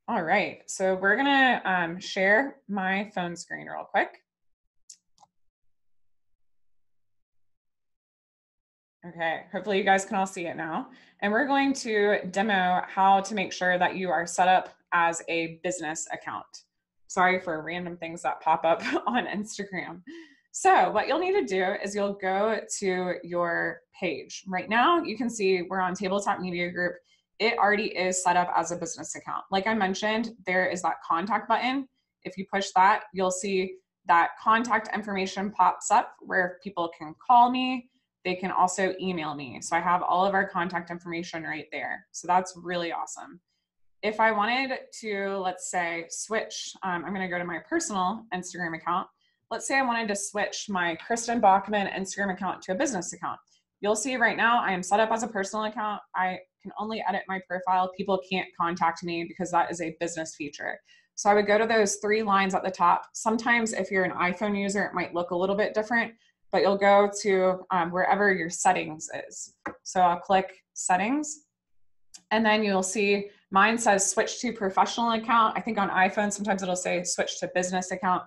All right, so we're gonna share my phone screen real quick. Okay, hopefully you guys can all see it now. And we're going to demo how to make sure that you are set up as a business account. Sorry for random things that pop up on Instagram. So what you'll need to do is you'll go to your page. Right now, you can see we're on Tabletop Media Group. It already is set up as a business account. Like I mentioned, there is that contact button. If you push that, you'll see that contact information pops up where people can call me. They can also email me. So I have all of our contact information right there. So that's really awesome. If I wanted to, let's say, switch, I'm going to go to my personal Instagram account. Let's say I wanted to switch my Kristen Baughman Instagram account to a business account. You'll see right now I am set up as a personal account. I can only edit my profile. People can't contact me because that is a business feature. So I would go to those 3 lines at the top. Sometimes if you're an iPhone user, it might look a little bit different, but you'll go to wherever your settings is. So I'll click settings, and then you'll see mine says switch to professional account. I think on iPhone, sometimes it'll say switch to business account.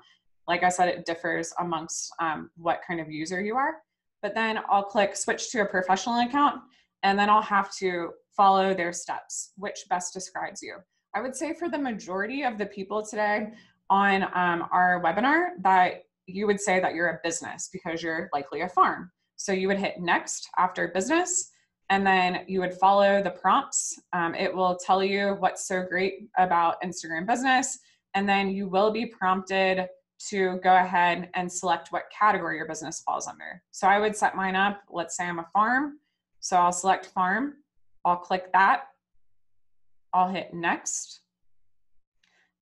Like I said, it differs amongst what kind of user you are. But then I'll click switch to a professional account, and then I'll have to follow their steps, which best describes you. I would say for the majority of the people today on our webinar that you would say that you're a business because you're likely a farm. So you would hit next after business, and then you would follow the prompts. It will tell you what's so great about Instagram business, and then you will be prompted to go ahead and select what category your business falls under. So I would set mine up, let's say I'm a farm, so I'll select farm, I'll click that, I'll hit next.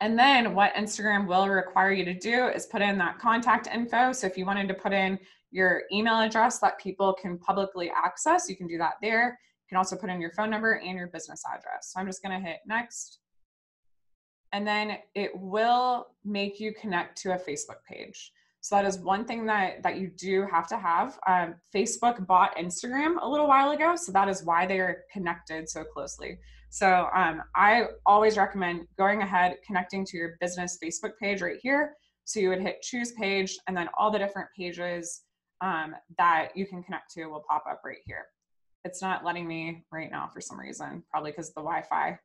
And then what Instagram will require you to do is put in that contact info. So if you wanted to put in your email address that people can publicly access, you can do that there. You can also put in your phone number and your business address. So I'm just going to hit next. And then it will make you connect to a Facebook page. So that is one thing that you do have to have. Facebook bought Instagram a little while ago, so that is why they are connected so closely. So I always recommend going ahead, connecting to your business Facebook page right here. So you would hit choose page, and then all the different pages that you can connect to will pop up right here. It's not letting me right now for some reason, probably because of the Wi-Fi.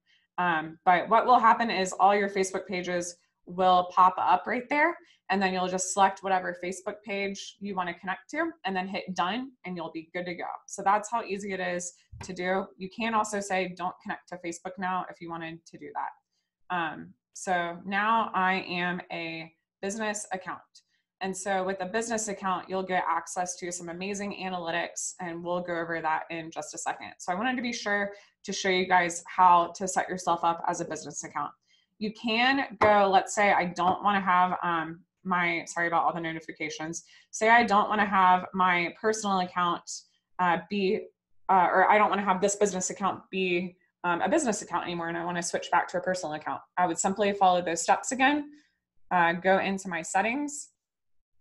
But what will happen is all your Facebook pages will pop up right there, and then you'll just select whatever Facebook page you want to connect to and then hit done, and you'll be good to go. So that's how easy it is to do. You can also say don't connect to Facebook now if you wanted to do that. So now I am a business account. And so with a business account, you'll get access to some amazing analytics, and we'll go over that in just a second. So I wanted to be sure to show you guys how to set yourself up as a business account. You can go, let's say I don't want to have sorry about all the notifications. Say I don't want to have my personal account or I don't want to have this business account be a business account anymore, and I want to switch back to a personal account. I would simply follow those steps again, go into my settings,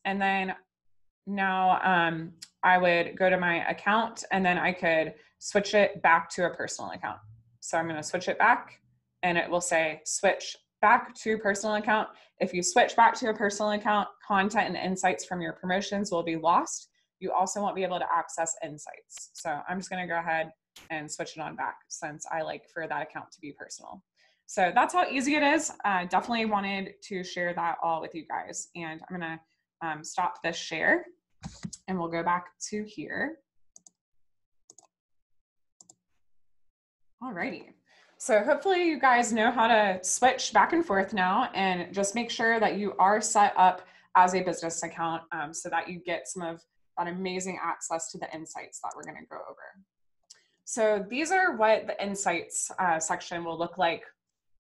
and then now I would go to my account, and then I could switch it back to a personal account. So I'm going to switch it back, and it will say switch back to personal account. If you switch back to a personal account, content and insights from your promotions will be lost. You also won't be able to access insights. So I'm just going to go ahead and switch it on back since I like for that account to be personal. So that's how easy it is. Definitely wanted to share that all with you guys. And I'm going to stop this share, and we'll go back to here. Alrighty. So hopefully you guys know how to switch back and forth now, and just make sure that you are set up as a business account so that you get some of that amazing access to the insights that we're going to go over. So these are what the insights section will look like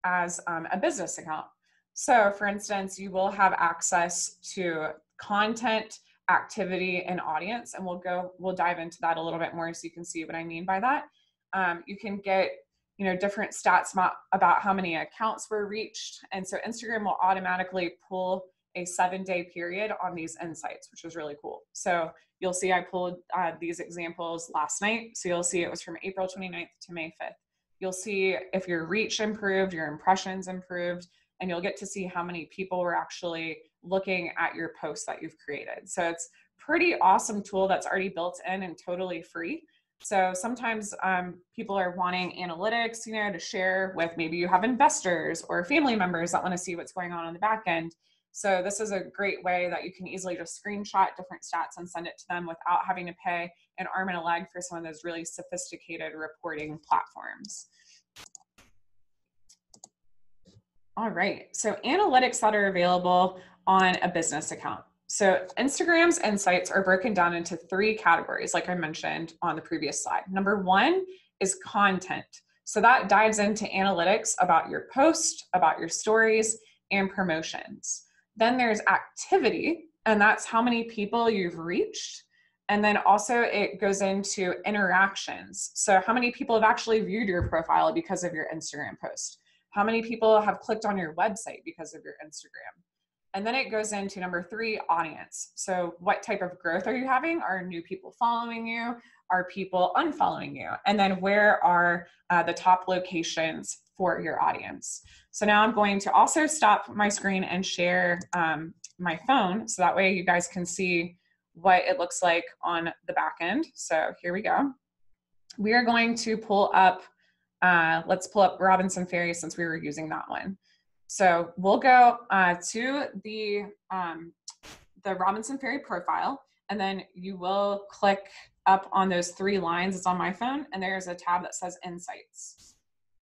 as a business account. So for instance, you will have access to content, activity, and audience, and we'll dive into that a little bit more so you can see what I mean by that. You can get different stats about how many accounts were reached, and so Instagram will automatically pull a 7-day period on these insights, which is really cool. So you'll see I pulled these examples last night, so you'll see it was from April 29th to May 5th. You'll see if your reach improved, your impressions improved, and you'll get to see how many people were actually looking at your post that you've created. So it's pretty awesome tool that's already built in and totally free. So sometimes people are wanting analytics, you know, to share with, maybe you have investors or family members that want to see what's going on the back end. So this is a great way that you can easily just screenshot different stats and send it to them without having to pay an arm and a leg for some of those really sophisticated reporting platforms. All right, so analytics that are available on a business account. So Instagram's insights are broken down into 3 categories, like I mentioned on the previous slide. Number 1 is content. So that dives into analytics about your post, about your stories, and promotions. Then there's activity, and that's how many people you've reached. And then also it goes into interactions. So how many people have actually viewed your profile because of your Instagram post? How many people have clicked on your website because of your Instagram? And then it goes into number 3, audience. So what type of growth are you having? Are new people following you? Are people unfollowing you? And then where are the top locations for your audience? So now I'm going to also stop my screen and share my phone, so that way you guys can see what it looks like on the back end. So here we go. We are going to pull up, let's pull up Robinson Ferry since we were using that one. So we'll go to the Robinson Ferry profile, and then you will click up on those 3 lines. It's on my phone, and there's a tab that says Insights.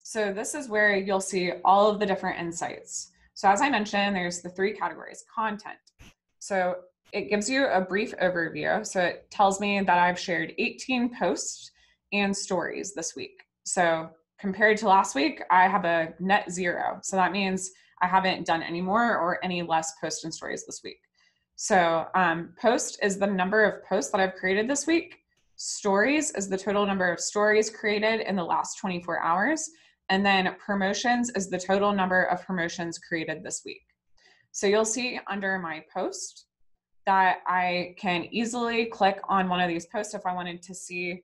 So this is where you'll see all of the different insights. So as I mentioned, there's the 3 categories. Content. So it gives you a brief overview. So it tells me that I've shared 18 posts and stories this week. So compared to last week, I have a net 0. So that means I haven't done any more or any less posts and stories this week. So post is the number of posts that I've created this week. Stories is the total number of stories created in the last 24 hours. And then promotions is the total number of promotions created this week. So you'll see under my post that I can easily click on one of these posts if I wanted to see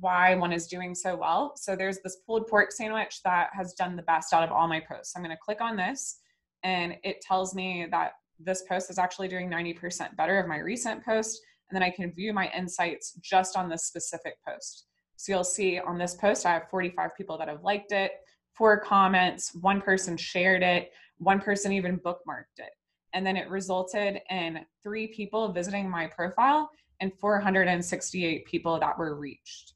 why one is doing so well. So there's this pulled pork sandwich that has done the best out of all my posts. I'm going to click on this, and it tells me that this post is actually doing 90% better of my recent post. And then I can view my insights just on this specific post. So you'll see on this post, I have 45 people that have liked it, 4 comments, 1 person shared it, 1 person even bookmarked it. And then it resulted in 3 people visiting my profile and 468 people that were reached.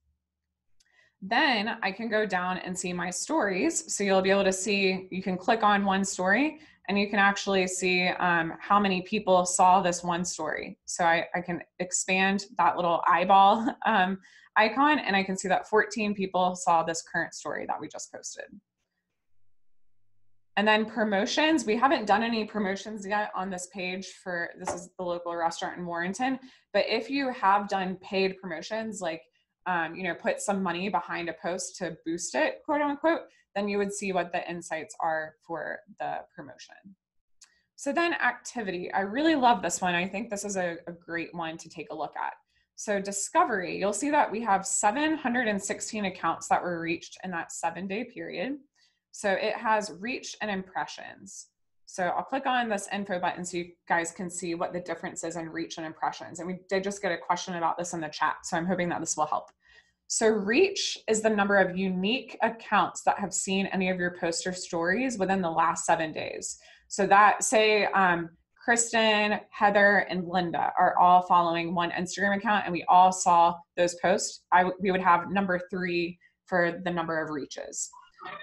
Then I can go down and see my stories. So you'll be able to see, you can click on one story and you can actually see how many people saw this one story. So I can expand that little eyeball icon, and I can see that 14 people saw this current story that we just posted. And then promotions, we haven't done any promotions yet on this page for, this is the local restaurant in Warrenton, but if you have done paid promotions, like, you know, put some money behind a post to boost it, quote unquote, then you would see what the insights are for the promotion. So then activity, I really love this one. I think this is a great one to take a look at. So discovery, you'll see that we have 716 accounts that were reached in that 7-day period. So it has reach and impressions. So I'll click on this info button so you guys can see what the difference is in reach and impressions. And we did just get a question about this in the chat, so I'm hoping that this will help. So reach is the number of unique accounts that have seen any of your posts or stories within the last 7 days. So that, say, Kristen, Heather, and Linda are all following one Instagram account and we all saw those posts, we would have number 3 for the number of reaches.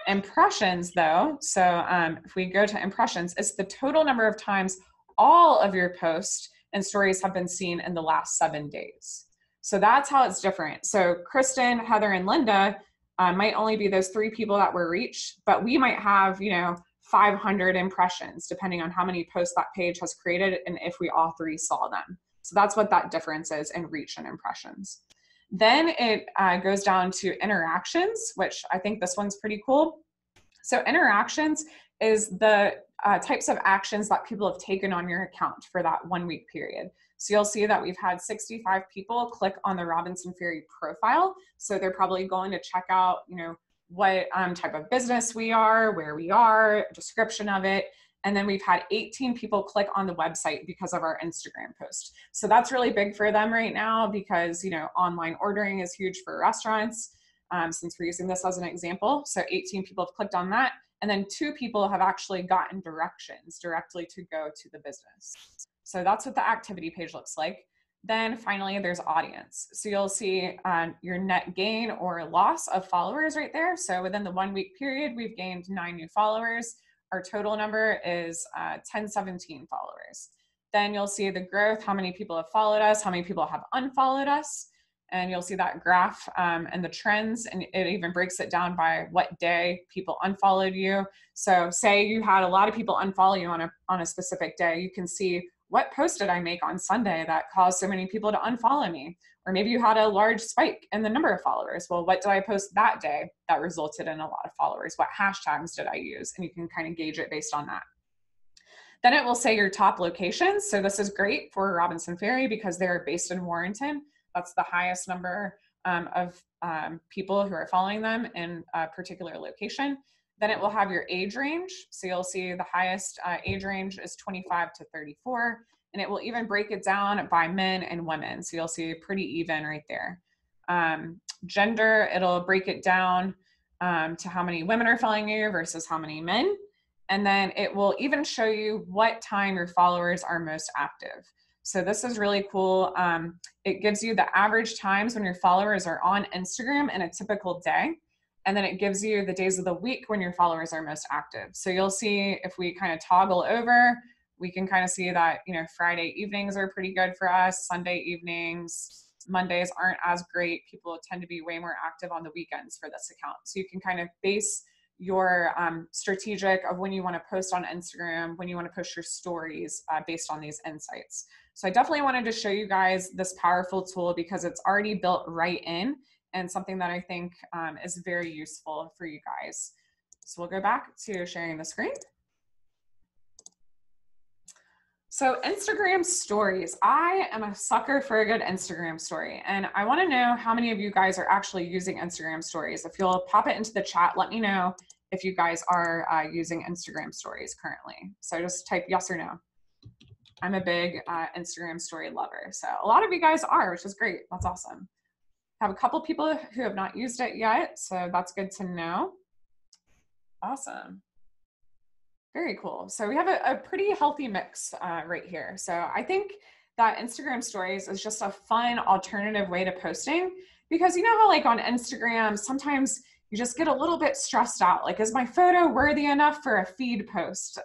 Impressions though, so if we go to impressions, it's the total number of times all of your posts and stories have been seen in the last 7 days. So that's how it's different. So Kristen, Heather, and Linda might only be those 3 people that were reached, but we might have, you know, 500 impressions depending on how many posts that page has created and if we all 3 saw them. So that's what that difference is in reach and impressions. Then it goes down to interactions, which I think this one's pretty cool. So interactions is the types of actions that people have taken on your account for that 1 week period. So you'll see that we've had 65 people click on the Robinson Ferry profile. So they're probably going to check out, you know, what type of business we are, where we are, description of it. And then we've had 18 people click on the website because of our Instagram post. So that's really big for them right now because, you know, online ordering is huge for restaurants, since we're using this as an example. So 18 people have clicked on that. And then 2 people have actually gotten directions directly to go to the business. So that's what the activity page looks like. Then finally, there's audience. So you'll see your net gain or loss of followers right there. So within the 1 week period, we've gained 9 new followers. Our total number is 1017 followers. Then you'll see the growth, how many people have followed us, how many people have unfollowed us. And you'll see that graph and the trends, and it even breaks it down by what day people unfollowed you. So say you had a lot of people unfollow you on a specific day, you can see what post did I make on Sunday that caused so many people to unfollow me? Or maybe you had a large spike in the number of followers. Well, what did I post that day that resulted in a lot of followers? What hashtags did I use? And you can kind of gauge it based on that. Then it will say your top locations. So this is great for Robinson Ferry because they're based in Warrenton. That's the highest number of people who are following them in a particular location. Then it will have your age range. So you'll see the highest age range is 25 to 34. And it will even break it down by men and women. So you'll see pretty even right there. Gender, it'll break it down to how many women are following you versus how many men. And then it will even show you what time your followers are most active. So this is really cool. It gives you the average times when your followers are on Instagram in a typical day. And then it gives you the days of the week when your followers are most active. So you'll see if we kind of toggle over, we can kind of see that, you know, Friday evenings are pretty good for us. Sunday evenings, Mondays aren't as great. People tend to be way more active on the weekends for this account. So you can kind of base your strategic of when you want to post on Instagram, when you want to post your stories based on these insights. So I definitely wanted to show you guys this powerful tool because it's already built right in and something that I think is very useful for you guys. So we'll go back to sharing the screen. So Instagram stories, I am a sucker for a good Instagram story. And I wanna know how many of you guys are actually using Instagram stories. If you'll pop it into the chat, let me know if you guys are using Instagram stories currently. So just type yes or no. I'm a big Instagram story lover. So a lot of you guys are, which is great, that's awesome. I have a couple people who have not used it yet, so that's good to know. Awesome. Very cool. So we have a pretty healthy mix right here. So I think that Instagram stories is just a fun alternative way to posting because you know how like on Instagram, sometimes you just get a little bit stressed out. Like, is my photo worthy enough for a feed post?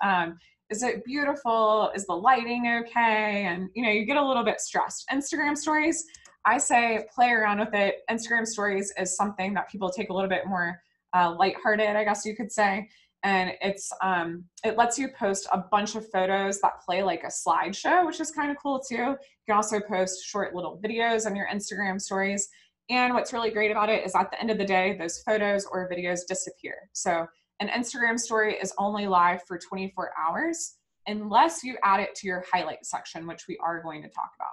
Is it beautiful? Is the lighting okay? And you know, you get a little bit stressed. Instagram stories, I say play around with it. Instagram stories is something that people take a little bit more lighthearted, I guess you could say. And it's it lets you post a bunch of photos that play like a slideshow, which is kind of cool too. You can also post short little videos on your Instagram stories. And what's really great about it is at the end of the day, those photos or videos disappear. So an Instagram story is only live for 24 hours unless you add it to your highlight section, which we are going to talk about.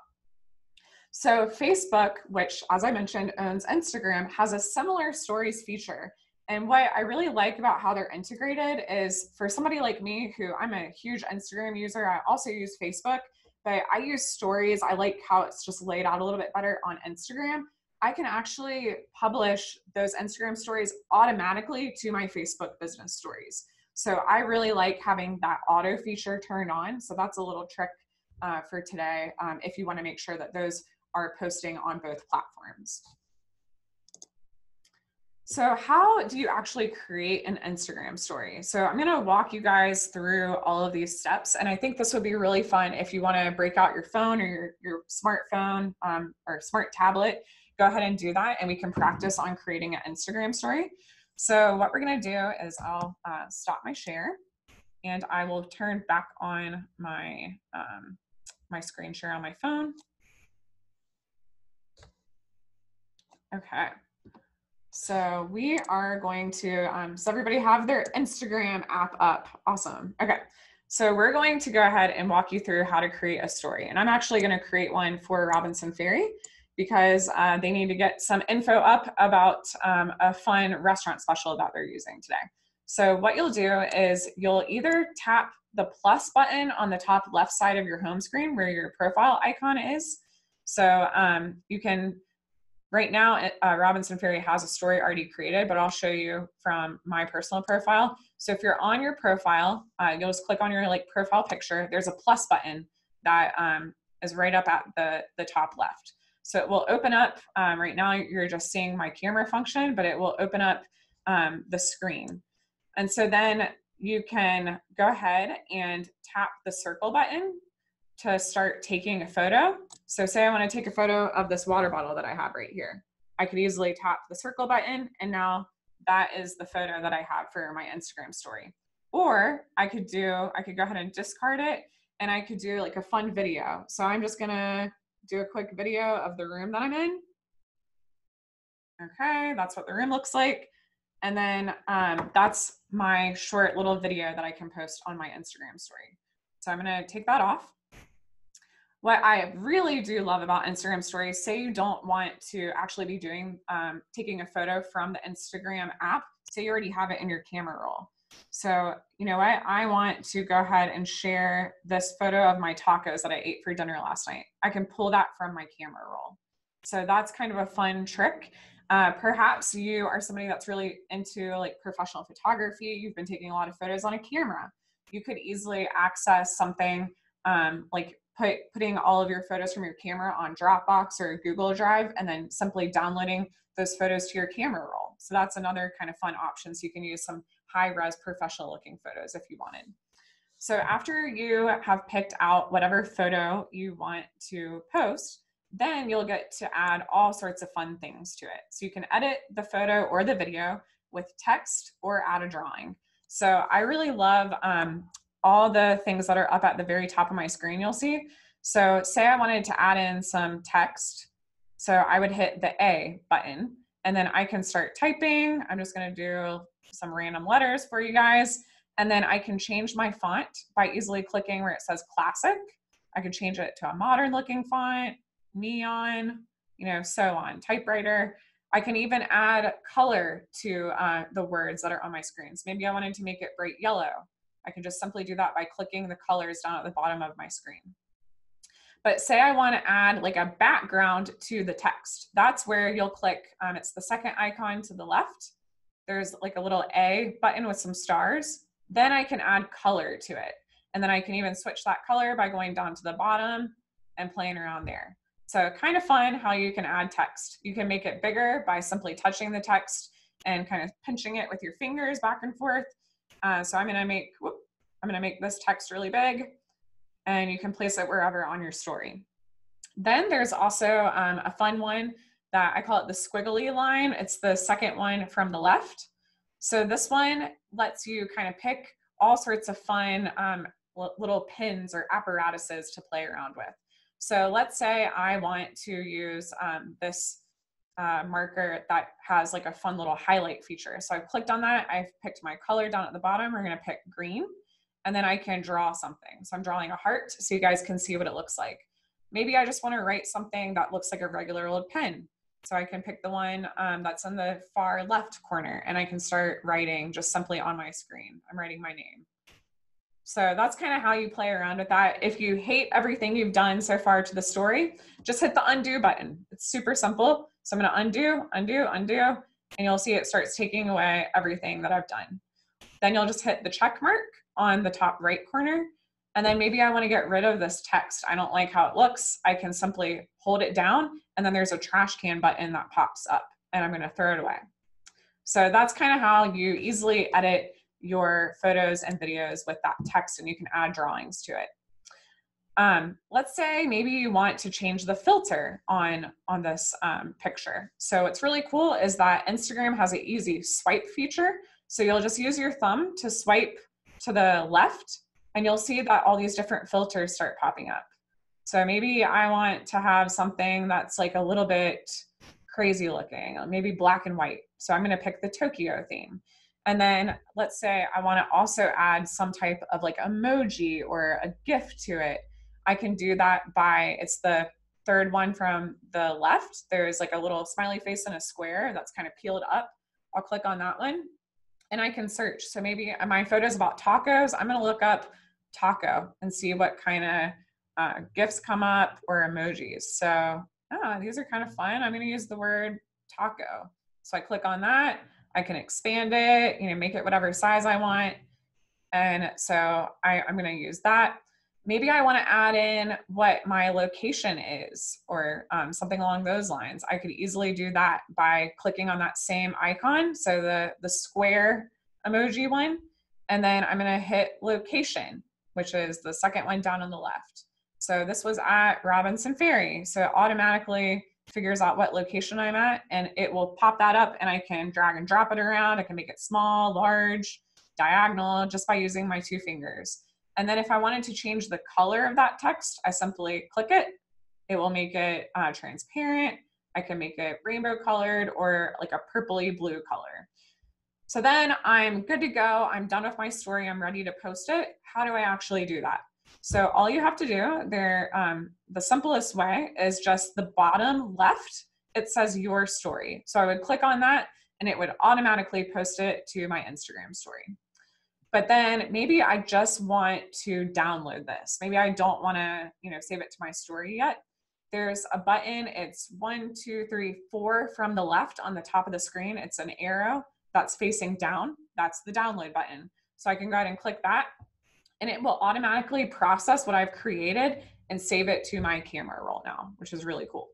So Facebook, which as I mentioned owns Instagram, has a similar stories feature. And what I really like about how they're integrated is for somebody like me, who I'm a huge Instagram user, I also use Facebook, but I use stories. I like how it's just laid out a little bit better on Instagram. I can actually publish those Instagram stories automatically to my Facebook business stories. So I really like having that auto feature turned on. So that's a little trick for today if you want to make sure that those are posting on both platforms. So how do you actually create an Instagram story? So I'm going to walk you guys through all of these steps. And I think this would be really fun if you want to break out your phone or your smartphone or smart tablet, go ahead and do that. And we can practice on creating an Instagram story. So what we're going to do is I'll stop my share and I will turn back on my, my screen share on my phone. Okay. So we are going to, does everybody have their Instagram app up? Awesome. Okay. So we're going to go ahead and walk you through how to create a story. And I'm actually going to create one for Robinson Ferry. because they need to get some info up about a fun restaurant special that they're using today. So what you'll do is you'll either tap the plus button on the top left side of your home screen where your profile icon is. So you can, right now, Robinson Ferry has a story already created, but I'll show you from my personal profile. So if you're on your profile, you'll just click on your profile picture. There's a plus button that is right up at the top left. So it will open up, right now you're just seeing my camera function, but it will open up the screen. And so then you can go ahead and tap the circle button to start taking a photo. So say I want to take a photo of this water bottle that I have right here. I could easily tap the circle button, and now that is the photo that I have for my Instagram story. Or I could go ahead and discard it, and I could do like a fun video. So I'm just gonna do a quick video of the room that I'm in. Okay, that's what the room looks like. And then that's my short little video that I can post on my Instagram story. So I'm gonna take that off. What I really do love about Instagram stories, say you don't want to actually be doing, taking a photo from the Instagram app, say you already have it in your camera roll. So you know what, I want to go ahead and share this photo of my tacos that I ate for dinner last night. I can pull that from my camera roll. So that's kind of a fun trick. Perhaps you are somebody that's really into like professional photography. You've been taking a lot of photos on a camera. You could easily access something like putting all of your photos from your camera on Dropbox or Google Drive, and then simply downloading those photos to your camera roll. So that's another kind of fun option. So you can use some high-res professional looking photos if you wanted. So after you have picked out whatever photo you want to post, then you'll get to add all sorts of fun things to it. So you can edit the photo or the video with text or add a drawing. So I really love all the things that are up at the very top of my screen, you'll see. So say I wanted to add in some text. So I would hit the A button, and then I can start typing. I'm just gonna do some random letters for you guys. And then I can change my font by easily clicking where it says classic. I could change it to a modern looking font, neon, so on, typewriter. I can even add color to the words that are on my screens. Maybe I wanted to make it bright yellow. I can just simply do that by clicking the colors down at the bottom of my screen. But say I want to add like a background to the text. That's where you'll click, it's the second icon to the left. There's like a little A button with some stars. Then I can add color to it. And then I can even switch that color by going down to the bottom and playing around there. So kind of fun how you can add text. You can make it bigger by simply touching the text and kind of pinching it with your fingers back and forth. So I'm gonna make this text really big, and you can place it wherever on your story. Then there's also a fun one that I call it the squiggly line. It's the second one from the left. So this one lets you kind of pick all sorts of fun little pins or apparatuses to play around with. So let's say I want to use this marker that has like a fun little highlight feature. So I've clicked on that. I've picked my color down at the bottom. We're going to pick green, and then I can draw something. So I'm drawing a heart so you guys can see what it looks like. Maybe I just want to write something that looks like a regular old pen. So I can pick the one that's in the far left corner, and I can start writing just simply on my screen. I'm writing my name. So that's kind of how you play around with that. If you hate everything you've done so far to the story, just hit the undo button. It's super simple. So I'm going to undo, undo, undo, and you'll see it starts taking away everything that I've done. Then you'll just hit the check mark on the top right corner. And then maybe I want to get rid of this text. I don't like how it looks. I can simply hold it down, and then there's a trash can button that pops up, and I'm going to throw it away. So that's kind of how you easily edit your photos and videos with that text, and you can add drawings to it. Let's say maybe you want to change the filter on this picture. So what's really cool is that Instagram has an easy swipe feature. So you'll just use your thumb to swipe to the left, and you'll see that all these different filters start popping up. So maybe I want to have something that's like a little bit crazy looking, maybe black and white. So I'm going to pick the Tokyo theme. And then let's say I want to also add some type of like emoji or a GIF to it. I can do that by, it's the third one from the left, there's like a little smiley face and a square that's kind of peeled up. I'll click on that one and I can search. So maybe my photo's about tacos. I'm going to look up taco and see what kind of GIFs come up or emojis. So these are kind of fun. I'm going to use the word taco. So I click on that. I can expand it, make it whatever size I want. And so I'm going to use that. Maybe I want to add in what my location is or something along those lines. I could easily do that by clicking on that same icon. So the square emoji one, and then I'm going to hit location, which is the second one down on the left. So this was at Robinson Ferry. So it automatically figures out what location I'm at, and it will pop that up, and I can drag and drop it around. I can make it small, large, diagonal, just by using my 2 fingers. And then if I wanted to change the color of that text, I simply click it. It will make it transparent. I can make it rainbow colored or like a purpley blue color. So then I'm good to go. I'm done with my story. I'm ready to post it. How do I actually do that? So all you have to do there, the simplest way is just the bottom left. It says your story. So I would click on that and it would automatically post it to my Instagram story. But then maybe I just want to download this. Maybe I don't want to, save it to my story yet. There's a button. It's 1, 2, 3, 4 from the left on the top of the screen. It's an arrow that's facing down. That's the download button. So I can go ahead and click that, and it will automatically process what I've created and save it to my camera roll now, which is really cool.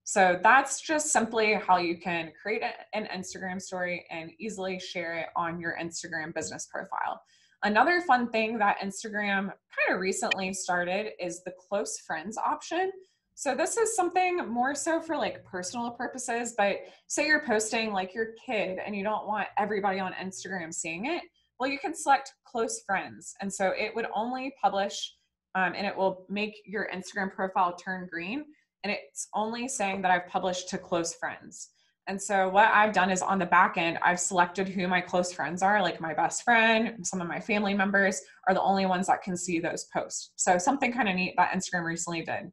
So that's just simply how you can create an Instagram story and easily share it on your Instagram business profile. Another fun thing that Instagram kind of recently started is the close friends option. So this is something more so for like personal purposes, but say you're posting like your kid and you don't want everybody on Instagram seeing it. Well, you can select close friends. And so it would only publish and it will make your Instagram profile turn green. And it's only saying that I've published to close friends. And so what I've done is on the back end, I've selected who my close friends are, like my best friend, some of my family members are the only ones that can see those posts. So something kind of neat that Instagram recently did.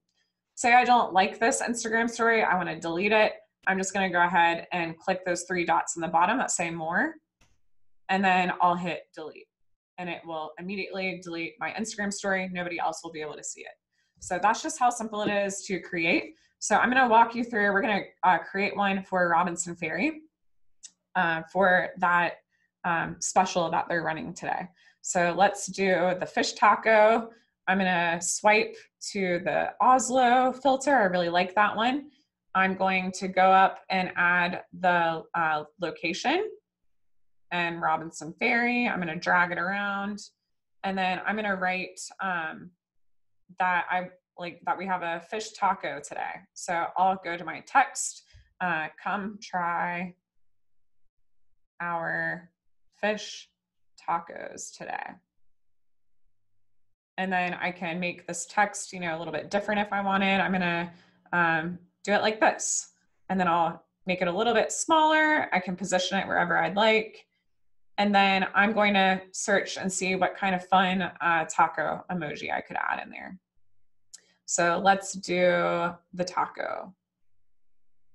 Say I don't like this Instagram story, I want to delete it. I'm just going to go ahead and click those 3 dots in the bottom that say more, and then I'll hit delete. And it will immediately delete my Instagram story. Nobody else will be able to see it. So that's just how simple it is to create. So I'm going to walk you through, we're going to create one for Robinson Ferry for that special that they're running today. So let's do the fish taco. I'm going to swipe to the Oslo filter. I really like that one. I'm going to go up and add the location and Robinson Ferry. I'm going to drag it around. And then I'm going to write that we have a fish taco today. So I'll go to my text, come try our fish tacos today. And then I can make this text, a little bit different if I wanted. I'm gonna do it like this. And then I'll make it a little bit smaller. I can position it wherever I'd like. And then I'm going to search and see what kind of fun taco emoji I could add in there. So let's do the taco.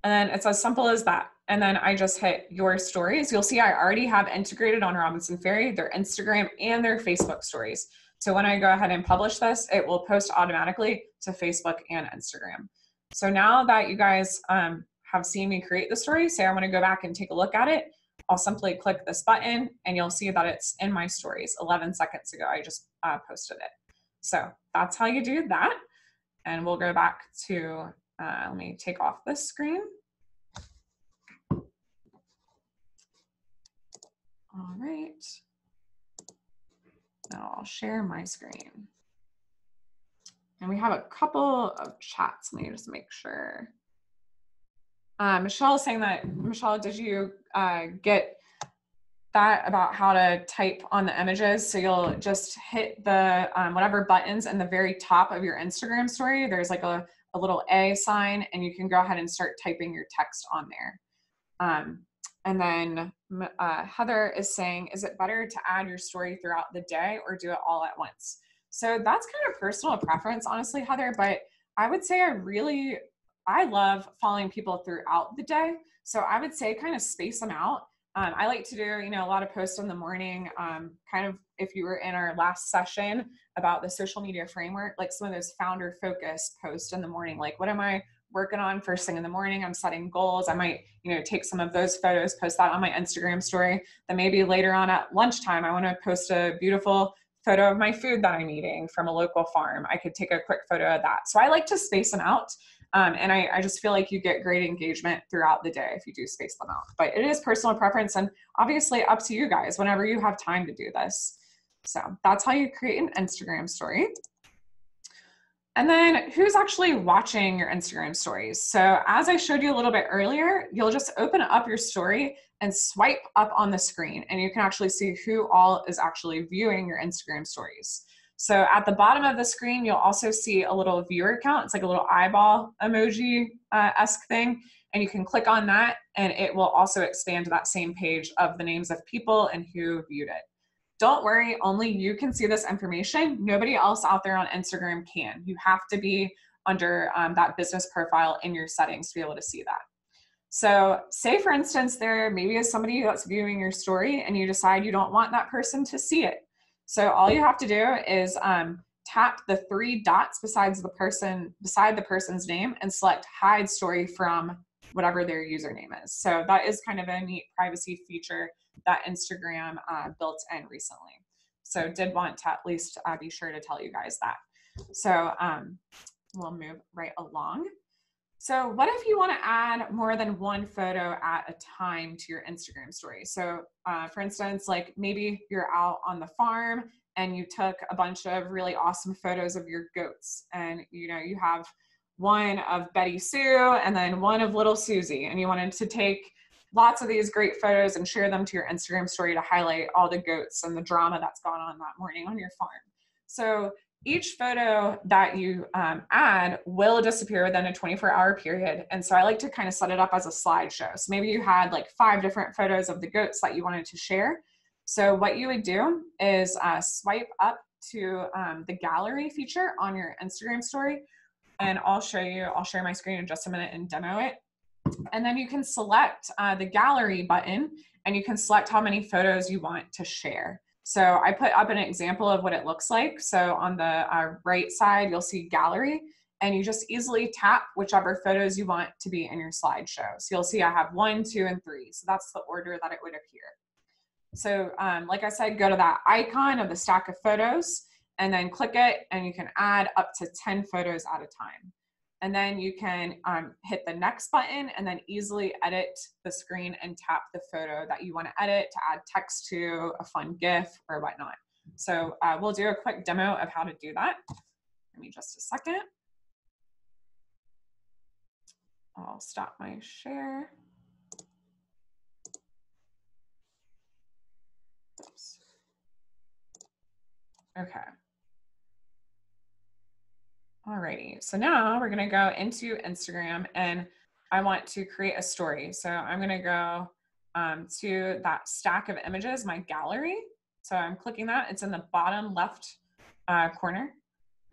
And then it's as simple as that. And then I just hit your stories. You'll see I already have integrated on Robinson Ferry their Instagram and their Facebook stories. So when I go ahead and publish this, it will post automatically to Facebook and Instagram. So now that you guys have seen me create the story, say I want to go back and take a look at it, I'll simply click this button and you'll see that it's in my stories. 11 seconds ago, I just posted it. So that's how you do that. And we'll go back to, let me take off this screen. All right. Now I'll share my screen. And we have a couple of chats. Let me just make sure. Michelle is saying that, Michelle, did you get that about how to type on the images? So you'll just hit the whatever buttons in the very top of your Instagram story. There's like a little A sign, and you can go ahead and start typing your text on there. And then Heather is saying, is it better to add your story throughout the day or do it all at once? So that's kind of personal preference, honestly, Heather, but I would say I really I love following people throughout the day. So I would say kind of space them out. I like to do, a lot of posts in the morning, kind of if you were in our last session about the social media framework, like some of those founder focus posts in the morning, like what am I working on first thing in the morning? I'm setting goals. I might, take some of those photos, post that on my Instagram story. Then maybe later on at lunchtime, I want to post a beautiful photo of my food that I'm eating from a local farm. I could take a quick photo of that. So I like to space them out. And I just feel like you get great engagement throughout the day if you do space them out. But it is personal preference and obviously up to you guys whenever you have time to do this. So that's how you create an Instagram story. And then who's actually watching your Instagram stories? So as I showed you a little bit earlier, you'll just open up your story and swipe up on the screen and you can actually see who all is actually viewing your Instagram stories. So at the bottom of the screen, you'll also see a little viewer count. It's like a little eyeball emoji-esque thing. And you can click on that and it will also expand to that same page of the names of people and who viewed it. Don't worry, only you can see this information. Nobody else out there on Instagram can. You have to be under that business profile in your settings to be able to see that. So say for instance, there maybe is somebody that's viewing your story and you decide you don't want that person to see it. So all you have to do is tap the 3 dots beside the person's name and select hide story from whatever their username is. So that is kind of a neat privacy feature that Instagram built in recently. So did want to at least be sure to tell you guys that. So we'll move right along. So what if you want to add more than one photo at a time to your Instagram story? So for instance, like maybe you're out on the farm and you took a bunch of really awesome photos of your goats and you have one of Betty Sue and then one of little Susie, and you wanted to take lots of these great photos and share them to your Instagram story to highlight all the goats and the drama that's gone on that morning on your farm. So each photo that you add will disappear within a 24-hour period. And so I like to kind of set it up as a slideshow. So maybe you had like 5 different photos of the goats that you wanted to share. So what you would do is swipe up to the gallery feature on your Instagram story. And I'll share my screen in just a minute and demo it. And then you can select the gallery button and you can select how many photos you want to share. So I put up an example of what it looks like. So on the right side, you'll see gallery and you just easily tap whichever photos you want to be in your slideshow. So you'll see I have 1, 2, and 3. So that's the order that it would appear. So like I said, go to that icon of the stack of photos and then click it and you can add up to 10 photos at a time. And then you can hit the next button and then easily edit the screen and tap the photo that you want to edit to add text to, a fun GIF or whatnot. So we'll do a quick demo of how to do that. Give me just a second. I'll stop my share. Oops. Okay. Alrighty, so now we're gonna go into Instagram and I want to create a story. So I'm gonna go to that stack of images, my gallery. So I'm clicking that, it's in the bottom left corner.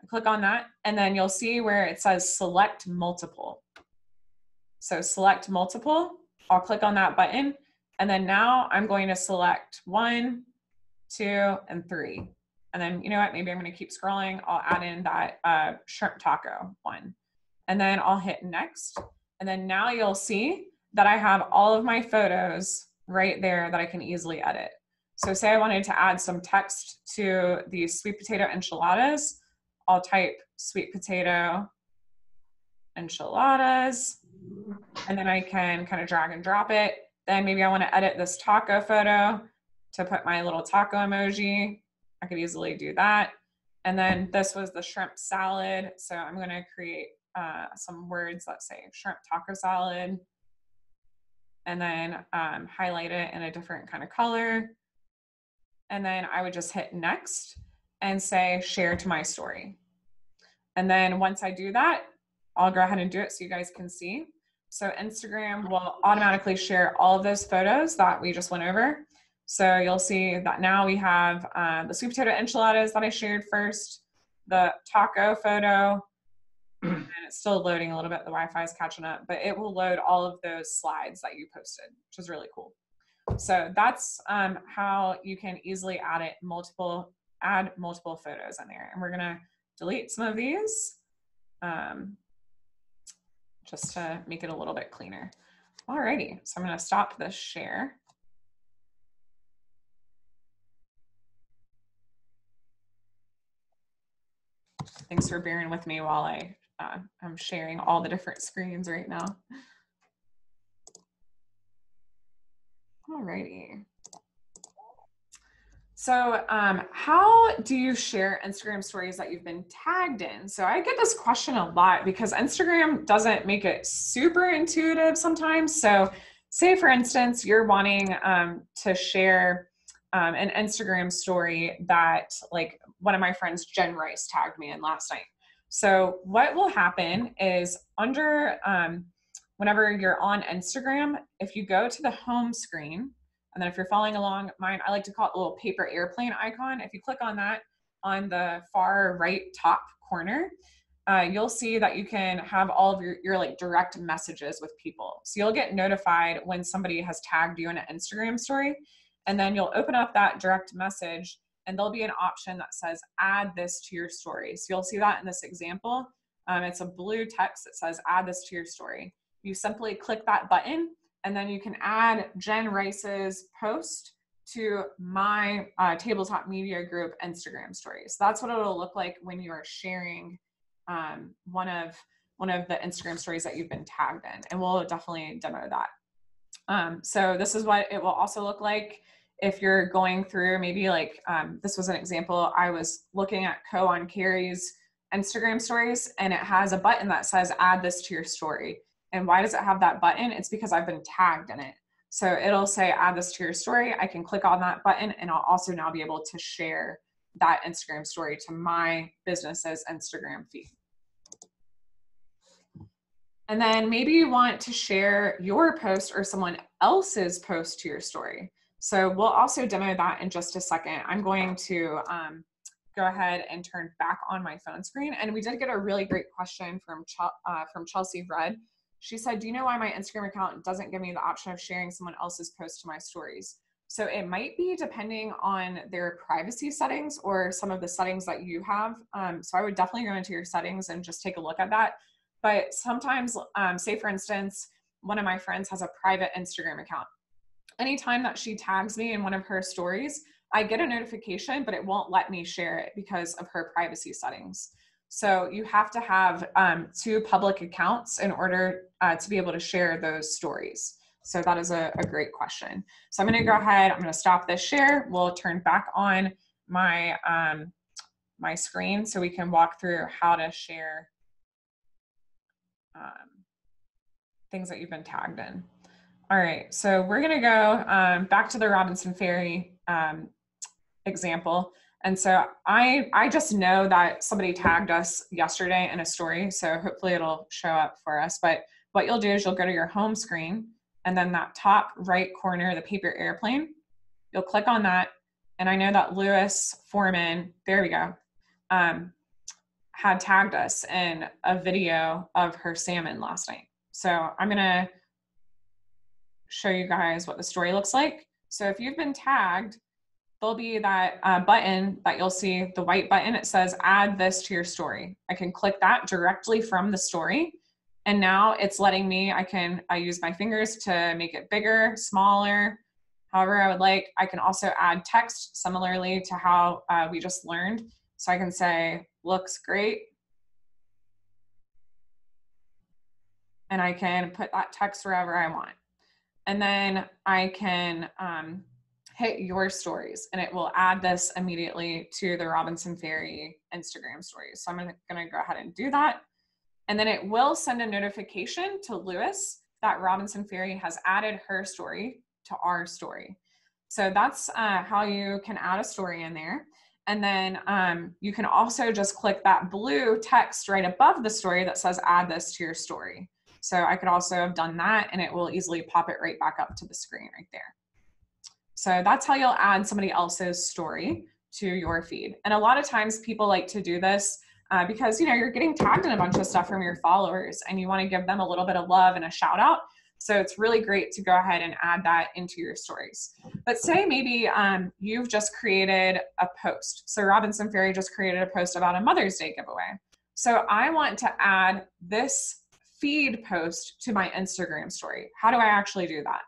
I click on that and then you'll see where it says select multiple. So select multiple, I'll click on that button and then now I'm going to select 1, 2, and 3. And then, you know what, maybe I'm going to keep scrolling. I'll add in that shrimp taco one. And then I'll hit next. And then now you'll see that I have all of my photos right there that I can easily edit. So say I wanted to add some text to the sweet potato enchiladas. I'll type sweet potato enchiladas. And then I can kind of drag and drop it. Then maybe I want to edit this taco photo to put my little taco emoji. I could easily do that. And then this was the shrimp salad. So I'm going to create some words that say shrimp taco salad and then highlight it in a different kind of color. And then I would just hit next and say share to my story. And then once I do that, I'll go ahead and do it so you guys can see. So Instagram will automatically share all of those photos that we just went over. So you'll see that now we have the sweet potato enchiladas that I shared first, the taco photo, and it's still loading a little bit. The Wi-Fi is catching up, but it will load all of those slides that you posted, which is really cool. So that's how you can easily add multiple photos in there. And we're gonna delete some of these just to make it a little bit cleaner. Alrighty, so I'm gonna stop this share. Thanks for bearing with me while I'm sharing all the different screens right now. Alrighty. So how do you share Instagram stories that you've been tagged in? So I get this question a lot because Instagram doesn't make it super intuitive sometimes. So say for instance, you're wanting to share an Instagram story that like one of my friends, Jen Rice, tagged me in last night. So what will happen is under, whenever you're on Instagram, if you go to the home screen, and then if you're following along mine, I like to call it the little paper airplane icon. If you click on that on the far right top corner, you'll see that you can have all of your like direct messages with people. So you'll get notified when somebody has tagged you in an Instagram story, and then you'll open up that direct message and there'll be an option that says add this to your story. So you'll see that in this example. It's a blue text that says add this to your story. You simply click that button, and then you can add Jen Rice's post to my Tabletop Media Group Instagram stories. So that's what it'll look like when you are sharing one of the Instagram stories that you've been tagged in, and we'll definitely demo that. So this is what it will also look like if you're going through maybe like, this was an example, I was looking at on Carrie's Instagram stories, and it has a button that says add this to your story. And why does it have that button? It's because I've been tagged in it. So it'll say add this to your story. I can click on that button, and I'll also now be able to share that Instagram story to my business's Instagram feed. And then maybe you want to share your post or someone else's post to your story. So we'll also demo that in just a second. I'm going to go ahead and turn back on my phone screen. And we did get a really great question from Chelsea Rudd. She said, do you know why my Instagram account doesn't give me the option of sharing someone else's post to my stories? So it might be depending on their privacy settings or some of the settings that you have. So I would definitely go into your settings and just take a look at that. But sometimes, say for instance, one of my friends has a private Instagram account. Anytime that she tags me in one of her stories, I get a notification, but it won't let me share it because of her privacy settings. So you have to have 2 public accounts in order to be able to share those stories. So that is a great question. So I'm going to go ahead, I'm going to stop this share. We'll turn back on my, my screen so we can walk through how to share things that you've been tagged in. All right, so we're going to go back to the Robinson Ferry example. And so I just know that somebody tagged us yesterday in a story, so hopefully it'll show up for us. But what you'll do is you'll go to your home screen, and then that top right corner, the paper airplane, you'll click on that. And I know that Lewis Foreman, there we go, had tagged us in a video of her salmon last night. So I'm gonna show you guys what the story looks like. So if you've been tagged, there'll be that button that you'll see, the white button. It says add this to your story. I can click that directly from the story. And now it's letting me, I use my fingers to make it bigger, smaller, however I would like. I can also add text similarly to how we just learned. So I can say, looks great. And I can put that text wherever I want. And then I can hit your stories, and it will add this immediately to the Robinson Ferry Instagram stories. So I'm gonna go ahead and do that. And then it will send a notification to Lewis that Robinson Ferry has added her story to our story. So that's how you can add a story in there. And then you can also just click that blue text right above the story that says add this to your story. So I could also have done that, and it will easily pop it right back up to the screen right there. So that's how you'll add somebody else's story to your feed. And a lot of times people like to do this because, you know, you're getting tagged in a bunch of stuff from your followers and you want to give them a little bit of love and a shout out. So it's really great to go ahead and add that into your stories. But say maybe you've just created a post. So Robinson Ferry just created a post about a Mother's Day giveaway. So I want to add this feed post to my Instagram story. How do I actually do that?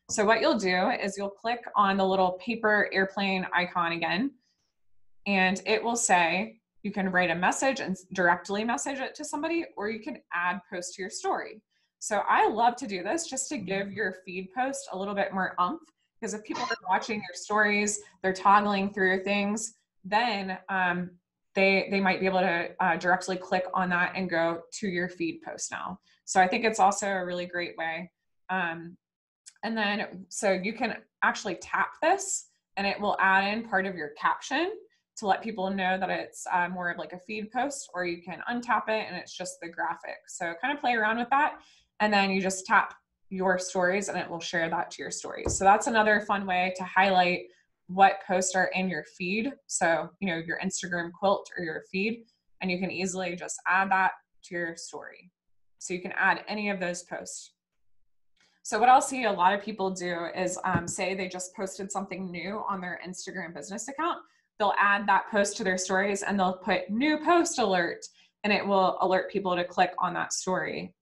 So what you'll do is you'll click on the little paper airplane icon again, and it will say you can write a message and directly message it to somebody, or you can add post to your story. So I love to do this just to give your feed post a little bit more oomph, because if people are watching your stories, they're toggling through your things, then they might be able to directly click on that and go to your feed post now. So I think it's also a really great way. And then, so you can actually tap this and it will add in part of your caption to let people know that it's more of like a feed post, or you can untap it and it's just the graphic. So kind of play around with that. And then you just tap your stories and it will share that to your stories. So that's another fun way to highlight what posts are in your feed. So, you know, your Instagram quilt or your feed, and you can easily just add that to your story. So you can add any of those posts. So what I'll see a lot of people do is say they just posted something new on their Instagram business account. They'll add that post to their stories and they'll put new post alert, and it will alert people to click on that story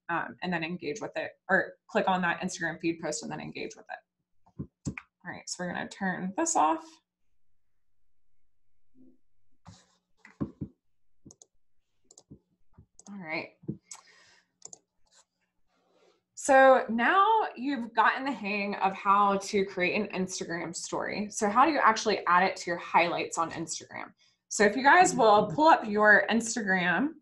and then engage with it, or click on that Instagram feed post and then engage with it. All right, so we're going to turn this off. All right. So now you've gotten the hang of how to create an Instagram story. So how do you actually add it to your highlights on Instagram? So if you guys will pull up your Instagram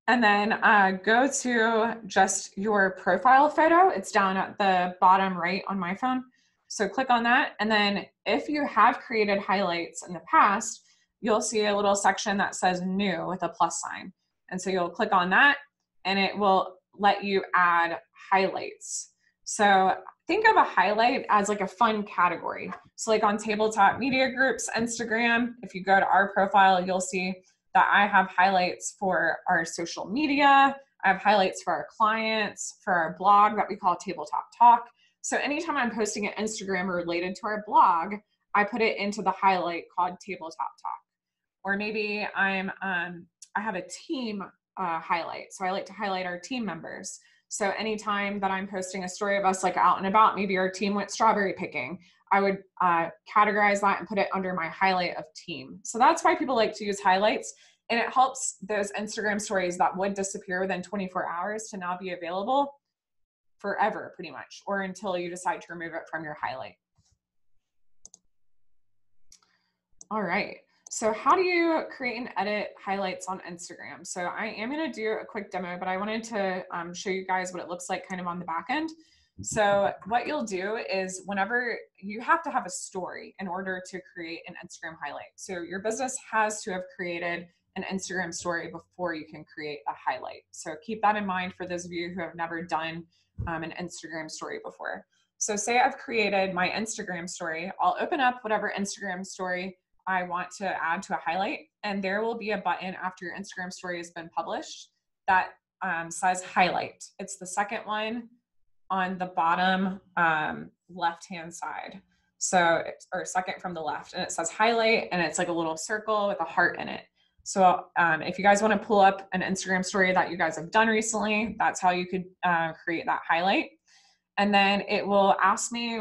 and then go to just your profile photo, it's down at the bottom right on my phone. So click on that. And then if you have created highlights in the past, you'll see a little section that says new with a plus sign. And so you'll click on that and it will let you add highlights. So think of a highlight as like a fun category. So like on Tabletop Media Group's Instagram, if you go to our profile, you'll see that I have highlights for our social media. I have highlights for our clients, for our blog that we call Tabletop Talk. So anytime I'm posting an Instagram related to our blog, I put it into the highlight called Tabletop Talk. Or maybe I have a team highlight. So I like to highlight our team members. So anytime that I'm posting a story of us like out and about, maybe our team went strawberry picking, I would categorize that and put it under my highlight of team. So that's why people like to use highlights, and it helps those Instagram stories that would disappear within 24 hours to now be available forever pretty much, or until you decide to remove it from your highlight. All right. So how do you create and edit highlights on Instagram? So I am going to do a quick demo, but I wanted to show you guys what it looks like kind of on the back end. So what you'll do is whenever you have to have a story in order to create an Instagram highlight. So your business has to have created an Instagram story before you can create a highlight. So keep that in mind for those of you who have never done an Instagram story before. So say I've created my Instagram story. I'll open up whatever Instagram story I want to add to a highlight, and there will be a button after your Instagram story has been published that says highlight. It's the second one on the bottom left-hand side. So, or second from the left, and it says highlight, and it's like a little circle with a heart in it. So if you guys want to pull up an Instagram story that you guys have done recently, that's how you could create that highlight. And then it will ask me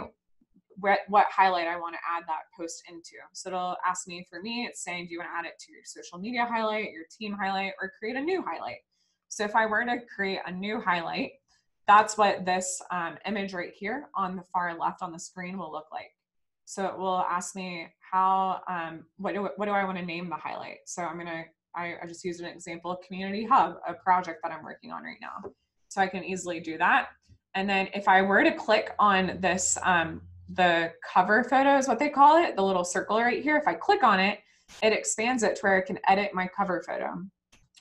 what highlight I want to add that post into. So it'll ask me, for me, it's saying, do you want to add it to your social media highlight, your team highlight, or create a new highlight? So if I were to create a new highlight, that's what this image right here on the far left on the screen will look like. So it will ask me how, what do I want to name the highlight? So I just used an example, Community Hub, a project that I'm working on right now. So I can easily do that. And then if I were to click on this, the cover photo is what they call it, the little circle right here. If I click on it, it expands it to where I can edit my cover photo.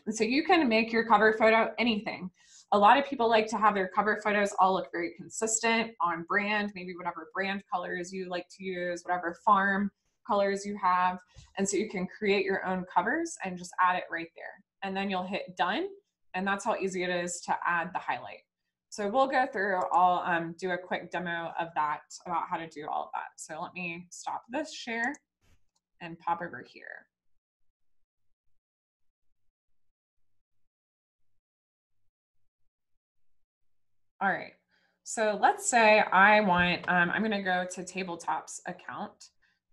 And so you can make your cover photo anything. A lot of people like to have their cover photos all look very consistent, on brand, maybe whatever brand colors you like to use, whatever farm colors you have. And so you can create your own covers and just add it right there. And then you'll hit done. And that's how easy it is to add the highlight. So we'll go through, I'll do a quick demo of that, about how to do all of that. So let me stop this share and pop over here. All right, so let's say I want, I'm gonna go to Tabletop's account,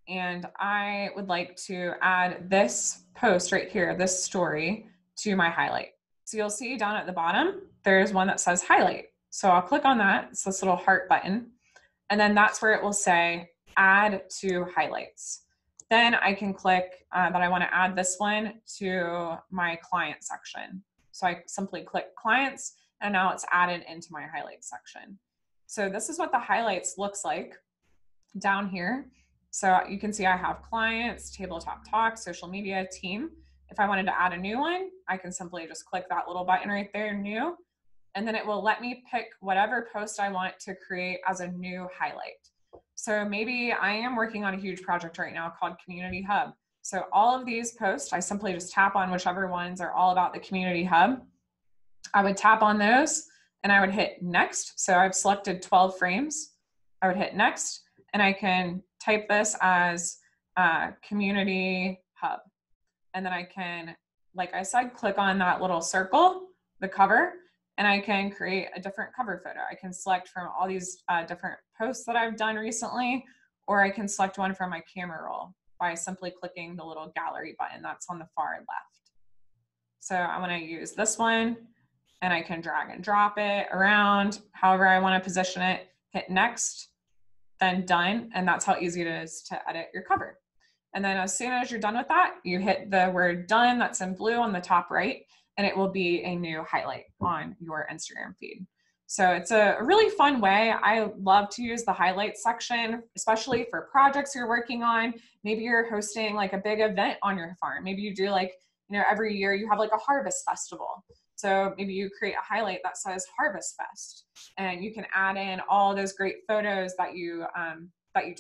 and I would like to add this post right here, this story, to my highlight. So you'll see down at the bottom, there's one that says highlight. So I'll click on that, it's this little heart button, and then that's where it will say add to highlights. Then I can click that I wanna add this one to my client section. So I simply click clients, and now it's added into my highlights section. So this is what the highlights looks like down here. So you can see I have clients, tabletop talk, social media, team. If I wanted to add a new one, I can simply just click that little button right there, new, and then it will let me pick whatever post I want to create as a new highlight. So maybe I am working on a huge project right now called Community Hub. So all of these posts, I simply just tap on whichever ones are all about the Community Hub. I would tap on those and I would hit next. So I've selected 12 frames. I would hit next, and I can type this as Community Hub. And then I can, like I said, click on that little circle, the cover, and I can create a different cover photo. I can select from all these different posts that I've done recently, or I can select one from my camera roll by simply clicking the little gallery button that's on the far left. So I want to use this one, and I can drag and drop it around however I want to position it, hit next, then done, and that's how easy it is to edit your cover. And then as soon as you're done with that, you hit the word done that's in blue on the top right, and it will be a new highlight on your Instagram feed. So it's a really fun way. I love to use the highlight section, especially for projects you're working on. Maybe you're hosting like a big event on your farm. Maybe you do like, you know, every year you have like a harvest festival. So maybe you create a highlight that says Harvest Fest, and you can add in all those great photos that you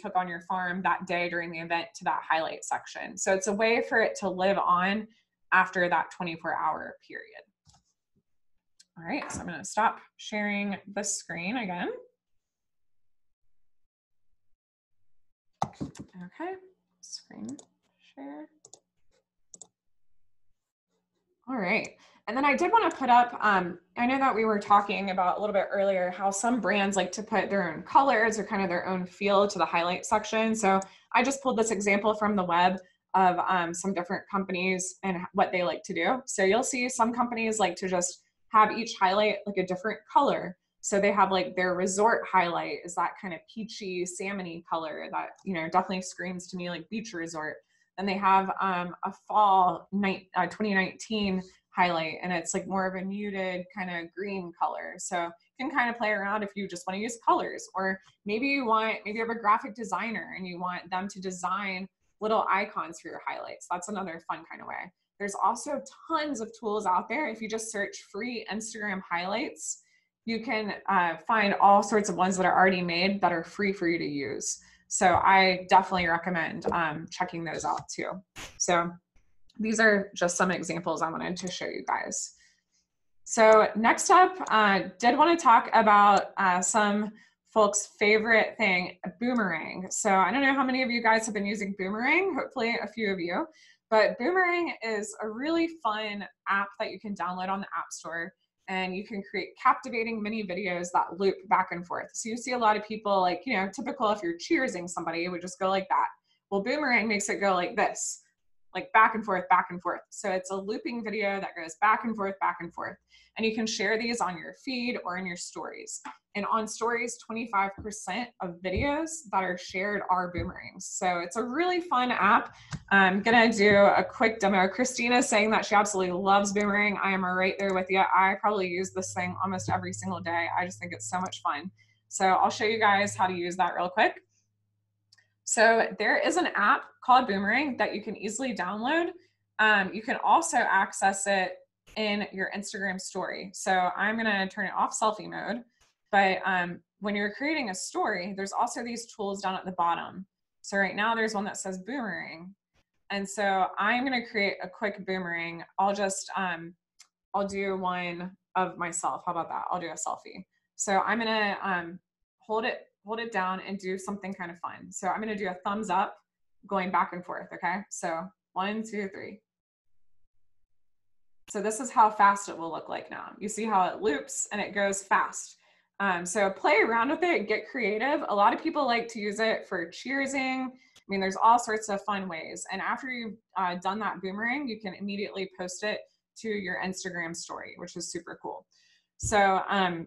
took on your farm that day during the event to that highlight section. So it's a way for it to live on after that 24-hour period. All right, so I'm going to stop sharing the screen again. Okay, screen share. All right. And then I did want to put up, I know that we were talking about a little bit earlier how some brands like to put their own colors or kind of their own feel to the highlight section. So I just pulled this example from the web of some different companies and what they like to do. So you'll see some companies like to just have each highlight like a different color. So they have like their resort highlight is that kind of peachy, salmony color that, you know, definitely screams to me like beach resort. And they have a fall 2019 highlight, and it's like more of a muted kind of green color. So you can kind of play around if you just want to use colors, or maybe you have a graphic designer and you want them to design little icons for your highlights. That's another fun kind of way. There's also tons of tools out there. If you just search free Instagram highlights, you can find all sorts of ones that are already made that are free for you to use. So I definitely recommend checking those out too. So these are just some examples I wanted to show you guys. So next up, did want to talk about some folks' favorite thing, Boomerang. So I don't know how many of you guys have been using Boomerang, hopefully a few of you, but Boomerang is a really fun app that you can download on the App Store, and you can create captivating mini videos that loop back and forth. So you see a lot of people like, you know, typical if you're cheersing somebody, it would just go like that. Well, Boomerang makes it go like this, like back and forth, back and forth. So it's a looping video that goes back and forth, back and forth. And you can share these on your feed or in your stories. And on stories, 25% of videos that are shared are boomerangs. So it's a really fun app. I'm gonna do a quick demo. Christina's saying that she absolutely loves Boomerang. I am right there with you. I probably use this thing almost every single day. I just think it's so much fun. So I'll show you guys how to use that real quick. So there is an app called Boomerang that you can easily download. You can also access it in your Instagram story. So I'm gonna turn it off selfie mode, but when you're creating a story, there's also these tools down at the bottom. So right now there's one that says Boomerang. And so I'm going to create a quick boomerang. I'll just, I'll do one of myself. How about that? I'll do a selfie. So I'm going to hold it down and do something kind of fun. So I'm going to do a thumbs up going back and forth. Okay. So 1, 2, 3. So this is how fast it will look like now. You see how it loops and it goes fast. So play around with it, get creative. A lot of people like to use it for cheersing. I mean, there's all sorts of fun ways. And after you've done that boomerang, you can immediately post it to your Instagram story, which is super cool. So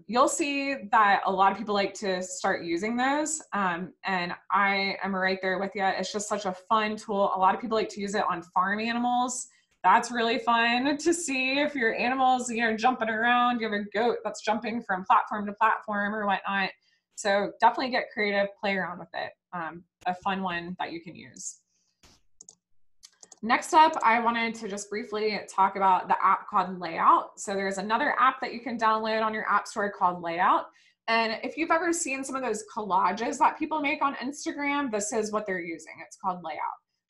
you'll see that a lot of people like to start using those. And I am right there with you. It's just such a fun tool. A lot of people like to use it on farm animals. That's really fun to see if your animal's, you know, jumping around. You have a goat that's jumping from platform to platform or whatnot. So definitely get creative, play around with it. A fun one that you can use. Next up, I wanted to just briefly talk about the app called Layout. So there's another app that you can download on your app store called Layout. And if you've ever seen some of those collages that people make on Instagram, this is what they're using. It's called Layout.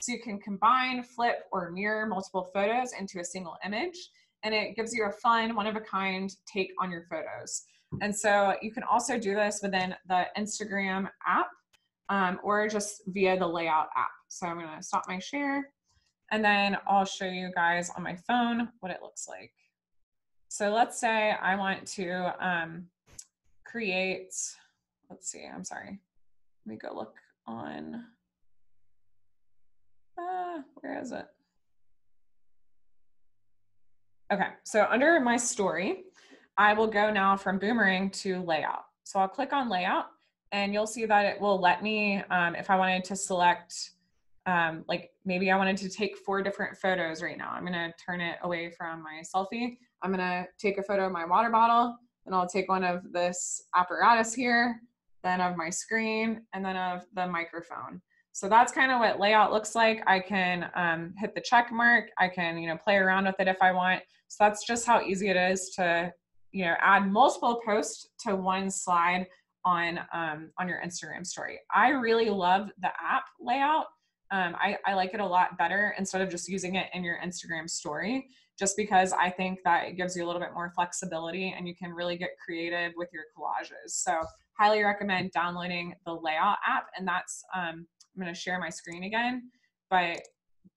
So you can combine, flip, or mirror multiple photos into a single image, and it gives you a fun, one-of-a-kind take on your photos. And so you can also do this within the Instagram app or just via the Layout app. So I'm going to stop my share, and then I'll show you guys on my phone what it looks like. So let's say I want to create, let's see, I'm sorry. Let me go look on, where is it? Okay, so under my story, I will go now from Boomerang to Layout. So I'll click on Layout, and you'll see that it will let me, if I wanted to select, like maybe I wanted to take 4 different photos right now. I'm gonna turn it away from my selfie. I'm gonna take a photo of my water bottle, and I'll take one of this apparatus here, then of my screen, and then of the microphone. So that's kind of what Layout looks like. I can hit the check mark. I can, you know, play around with it if I want. So that's just how easy it is to, you know, add multiple posts to one slide on your Instagram story. I really love the app Layout. I like it a lot better instead of just using it in your Instagram story, just because I think that it gives you a little bit more flexibility and you can really get creative with your collages. So highly recommend downloading the Layout app, and that's, I'm going to share my screen again, but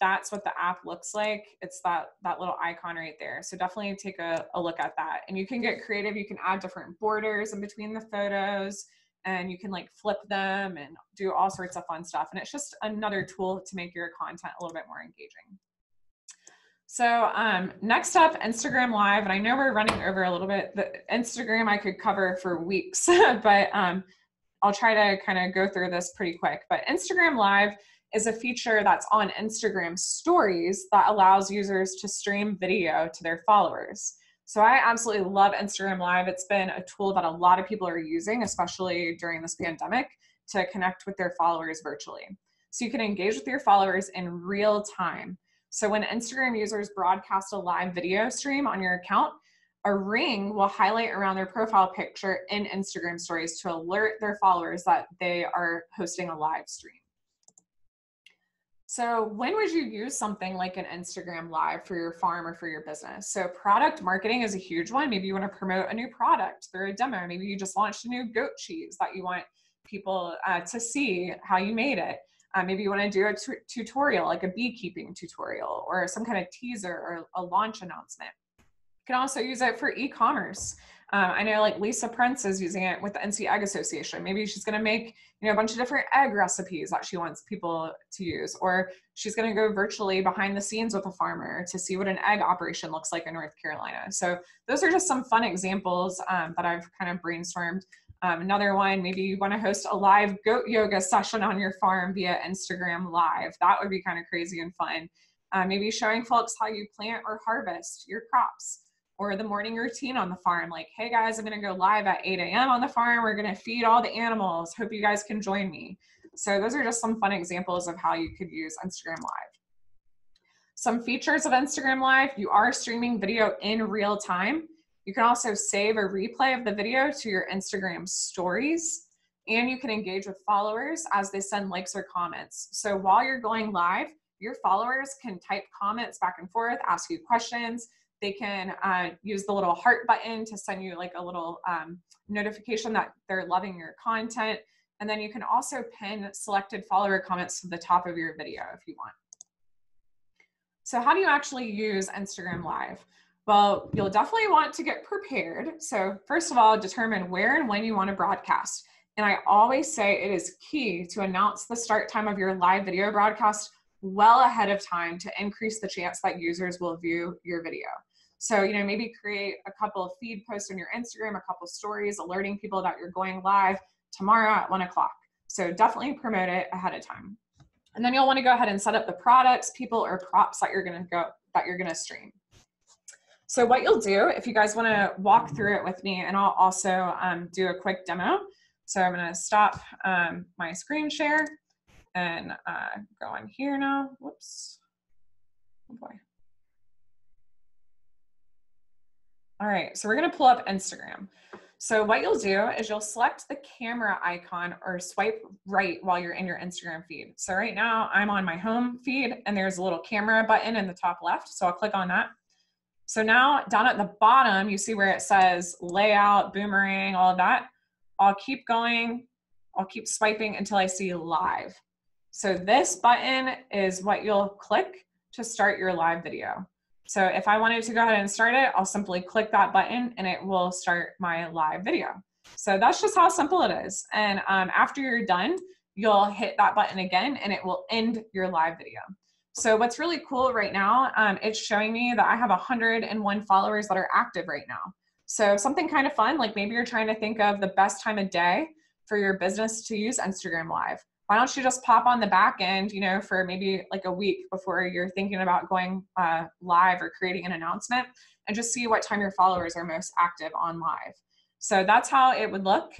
that's what the app looks like. It's that little icon right there. So definitely take a look at that. And you can get creative. You can add different borders in between the photos, and you can like flip them and do all sorts of fun stuff. And it's just another tool to make your content a little bit more engaging. So next up, Instagram Live. And I know we're running over a little bit. The Instagram I could cover for weeks, but I'll try to kind of go through this pretty quick. But Instagram Live is a feature that's on Instagram Stories that allows users to stream video to their followers. So I absolutely love Instagram Live. It's been a tool that a lot of people are using, especially during this pandemic, to connect with their followers virtually. So you can engage with your followers in real time. So when Instagram users broadcast a live video stream on your account, a ring will highlight around their profile picture in Instagram Stories to alert their followers that they are hosting a live stream. So when would you use something like an Instagram Live for your farm or for your business? So product marketing is a huge one. Maybe you want to promote a new product through a demo. Maybe you just launched a new goat cheese that you want people to see how you made it. Maybe you want to do a tutorial, like a beekeeping tutorial or some kind of teaser or a launch announcement. You can also use it for e-commerce. I know like Lisa Prince is using it with the NC Egg Association. Maybe she's going to make, you know, a bunch of different egg recipes that she wants people to use, or she's going to go virtually behind the scenes with a farmer to see what an egg operation looks like in North Carolina. So those are just some fun examples that I've kind of brainstormed. Another one, maybe you want to host a live goat yoga session on your farm via Instagram Live. That would be kind of crazy and fun. Maybe showing folks how you plant or harvest your crops, or the morning routine on the farm. Like, hey guys, I'm gonna go live at 8 a.m. on the farm. We're gonna feed all the animals. Hope you guys can join me. So those are just some fun examples of how you could use Instagram Live. Some features of Instagram Live: you are streaming video in real time. You can also save a replay of the video to your Instagram Stories. and you can engage with followers as they send likes or comments. So while you're going live, your followers can type comments back and forth, ask you questions. They can use the little heart button to send you like a little notification that they're loving your content. And then you can also pin selected follower comments to the top of your video if you want. So how do you actually use Instagram Live? Well, you'll definitely want to get prepared. So first of all, determine where and when you want to broadcast. And I always say it is key to announce the start time of your live video broadcast well ahead of time to increase the chance that users will view your video. So, maybe create a couple of feed posts on your Instagram, a couple of stories alerting people that you're going live tomorrow at 1 o'clock. So definitely promote it ahead of time. And then you'll want to go ahead and set up the products, people, or props that you're going to stream. So what you'll do, if you guys want to walk through it with me, and I'll also do a quick demo. So I'm going to stop my screen share and go on here now. Whoops. Oh boy. All right, so we're going to pull up Instagram. So what you'll do is you'll select the camera icon or swipe right while you're in your Instagram feed. So right now I'm on my home feed and there's a little camera button in the top left. So I'll click on that. So now down at the bottom, you see where it says layout, boomerang, all of that. I'll keep going. I'll keep swiping until I see live. So this button is what you'll click to start your live video. So if I wanted to go ahead and start it, I'll simply click that button and it will start my live video. So that's just how simple it is. And after you're done, you'll hit that button again and it will end your live video. So what's really cool right now, it's showing me that I have 101 followers that are active right now. So something kind of fun, like maybe you're trying to think of the best time of day for your business to use Instagram Live. Why don't you just pop on the back end, for maybe like a week before you're thinking about going live or creating an announcement, and just see what time your followers are most active on live. So that's how it would look.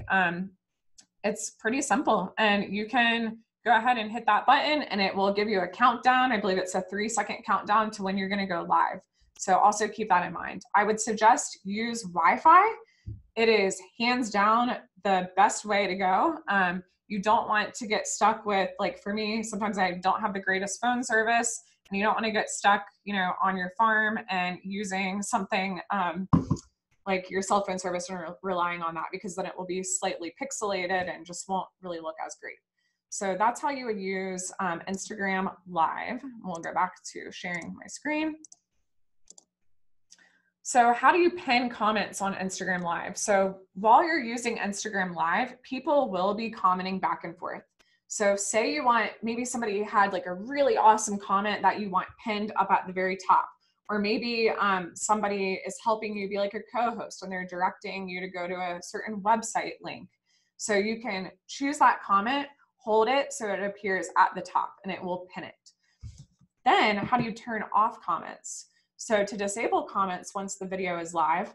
It's pretty simple, and you can go ahead and hit that button and it will give you a countdown. I believe it's a 3-second countdown to when you're going to go live. So also keep that in mind. I would suggest use Wi-Fi. It is hands down the best way to go. You don't want to get stuck with, like for me, sometimes I don't have the greatest phone service, and you don't want to get stuck, on your farm and using something like your cell phone service and relying on that, because then it will be slightly pixelated and just won't really look as great. So that's how you would use Instagram Live. We'll go back to sharing my screen. So how do you pin comments on Instagram Live? So while you're using Instagram Live, people will be commenting back and forth. So say you want, maybe somebody had like a really awesome comment that you want pinned up at the very top, or maybe somebody is helping you be like a co-host and they're directing you to go to a certain website link. So you can choose that comment, hold it so it appears at the top and it will pin it. Then how do you turn off comments? So to disable comments once the video is live,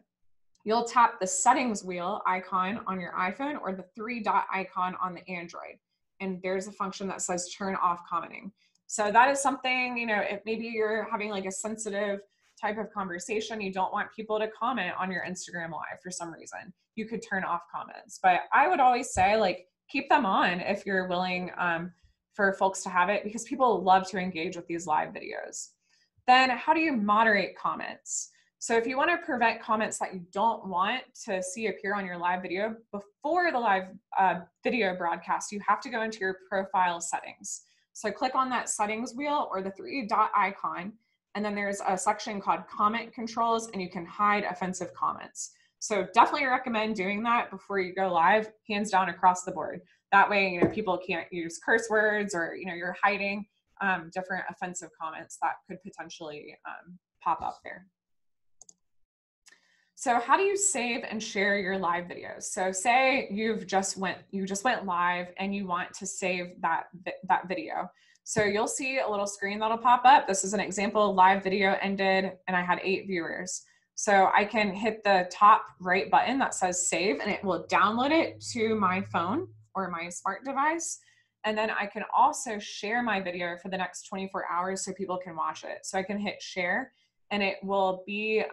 you'll tap the settings wheel icon on your iPhone or the 3-dot icon on the Android. And there's a function that says turn off commenting. So that is something, if maybe you're having like a sensitive type of conversation, you don't want people to comment on your Instagram Live for some reason, you could turn off comments. But I would always say, like, keep them on if you're willing for folks to have it, because people love to engage with these live videos. Then how do you moderate comments? So if you want to prevent comments that you don't want to see appear on your live video before the live video broadcast, you have to go into your profile settings. So click on that settings wheel or the 3-dot icon, and then there's a section called comment controls, and you can hide offensive comments. So definitely recommend doing that before you go live, hands down across the board. That way, people can't use curse words, or you're hiding different offensive comments that could potentially pop up there. So how do you save and share your live videos? So say you just went live and you want to save that video. So you'll see a little screen that'll pop up. This is an example. Live video ended and I had 8 viewers. So I can hit the top right button that says save, and it will download it to my phone or my smart device. And then I can also share my video for the next 24 hours so people can watch it. So I can hit share, and it will be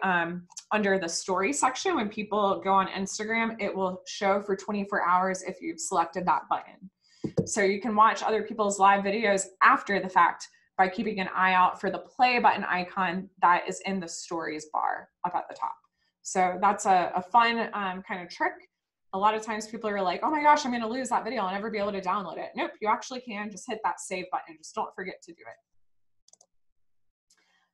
under the story section. When people go on Instagram, it will show for 24 hours if you've selected that button. So you can watch other people's live videos after the fact by keeping an eye out for the play button icon that is in the stories bar up at the top. So that's a fun kind of trick. A lot of times people are like, oh my gosh, I'm going to lose that video. I'll never be able to download it. Nope, you actually can. Just hit that save button. Just don't forget to do it.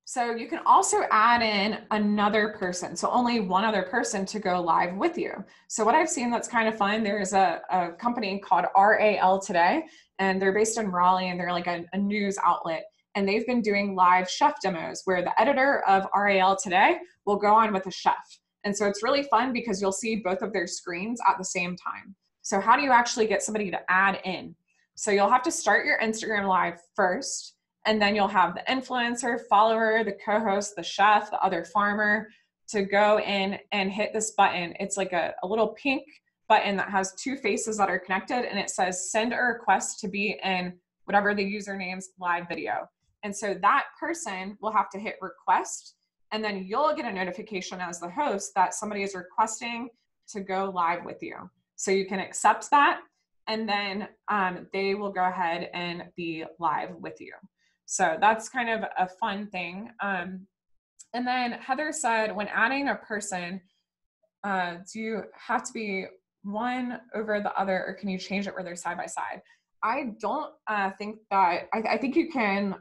So you can also add in another person. So only one other person to go live with you. So what I've seen that's kind of fun, there's a company called RAL Today, and they're based in Raleigh, and they're like a news outlet. And they've been doing live chef demos where the editor of RAL Today will go on with a chef. And so it's really fun because you'll see both of their screens at the same time. So how do you actually get somebody to add in? So you'll have to start your Instagram live first, and then you'll have the influencer, follower, the co-host, the chef, the other farmer to go in and hit this button. It's like a little pink button that has two faces that are connected, and it says send a request to be in whatever the username's live video. And so that person will have to hit request, and then you'll get a notification as the host that somebody is requesting to go live with you. So you can accept that, and then they will go ahead and be live with you. So that's kind of a fun thing. And then Heather said, when adding a person, do you have to be one over the other, or can you change it where they're side by side? I don't think that, I think you can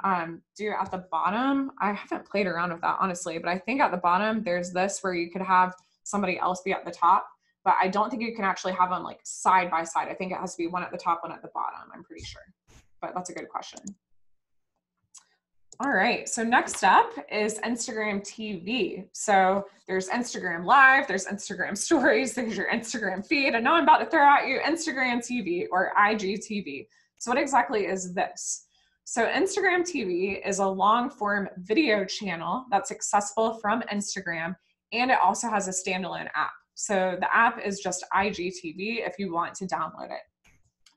do at the bottom. I haven't played around with that, honestly, but I think at the bottom, there's this where you could have somebody else be at the top, but I don't think you can actually have them like side by side. I think it has to be one at the top, one at the bottom, I'm pretty sure, but that's a good question. All right, so next up is Instagram TV. So there's Instagram Live, there's Instagram Stories, there's your Instagram feed, and now I'm about to throw at you Instagram TV or IGTV. So what exactly is this? So Instagram TV is a long form video channel that's accessible from Instagram, and it also has a standalone app. So the app is just IGTV if you want to download it.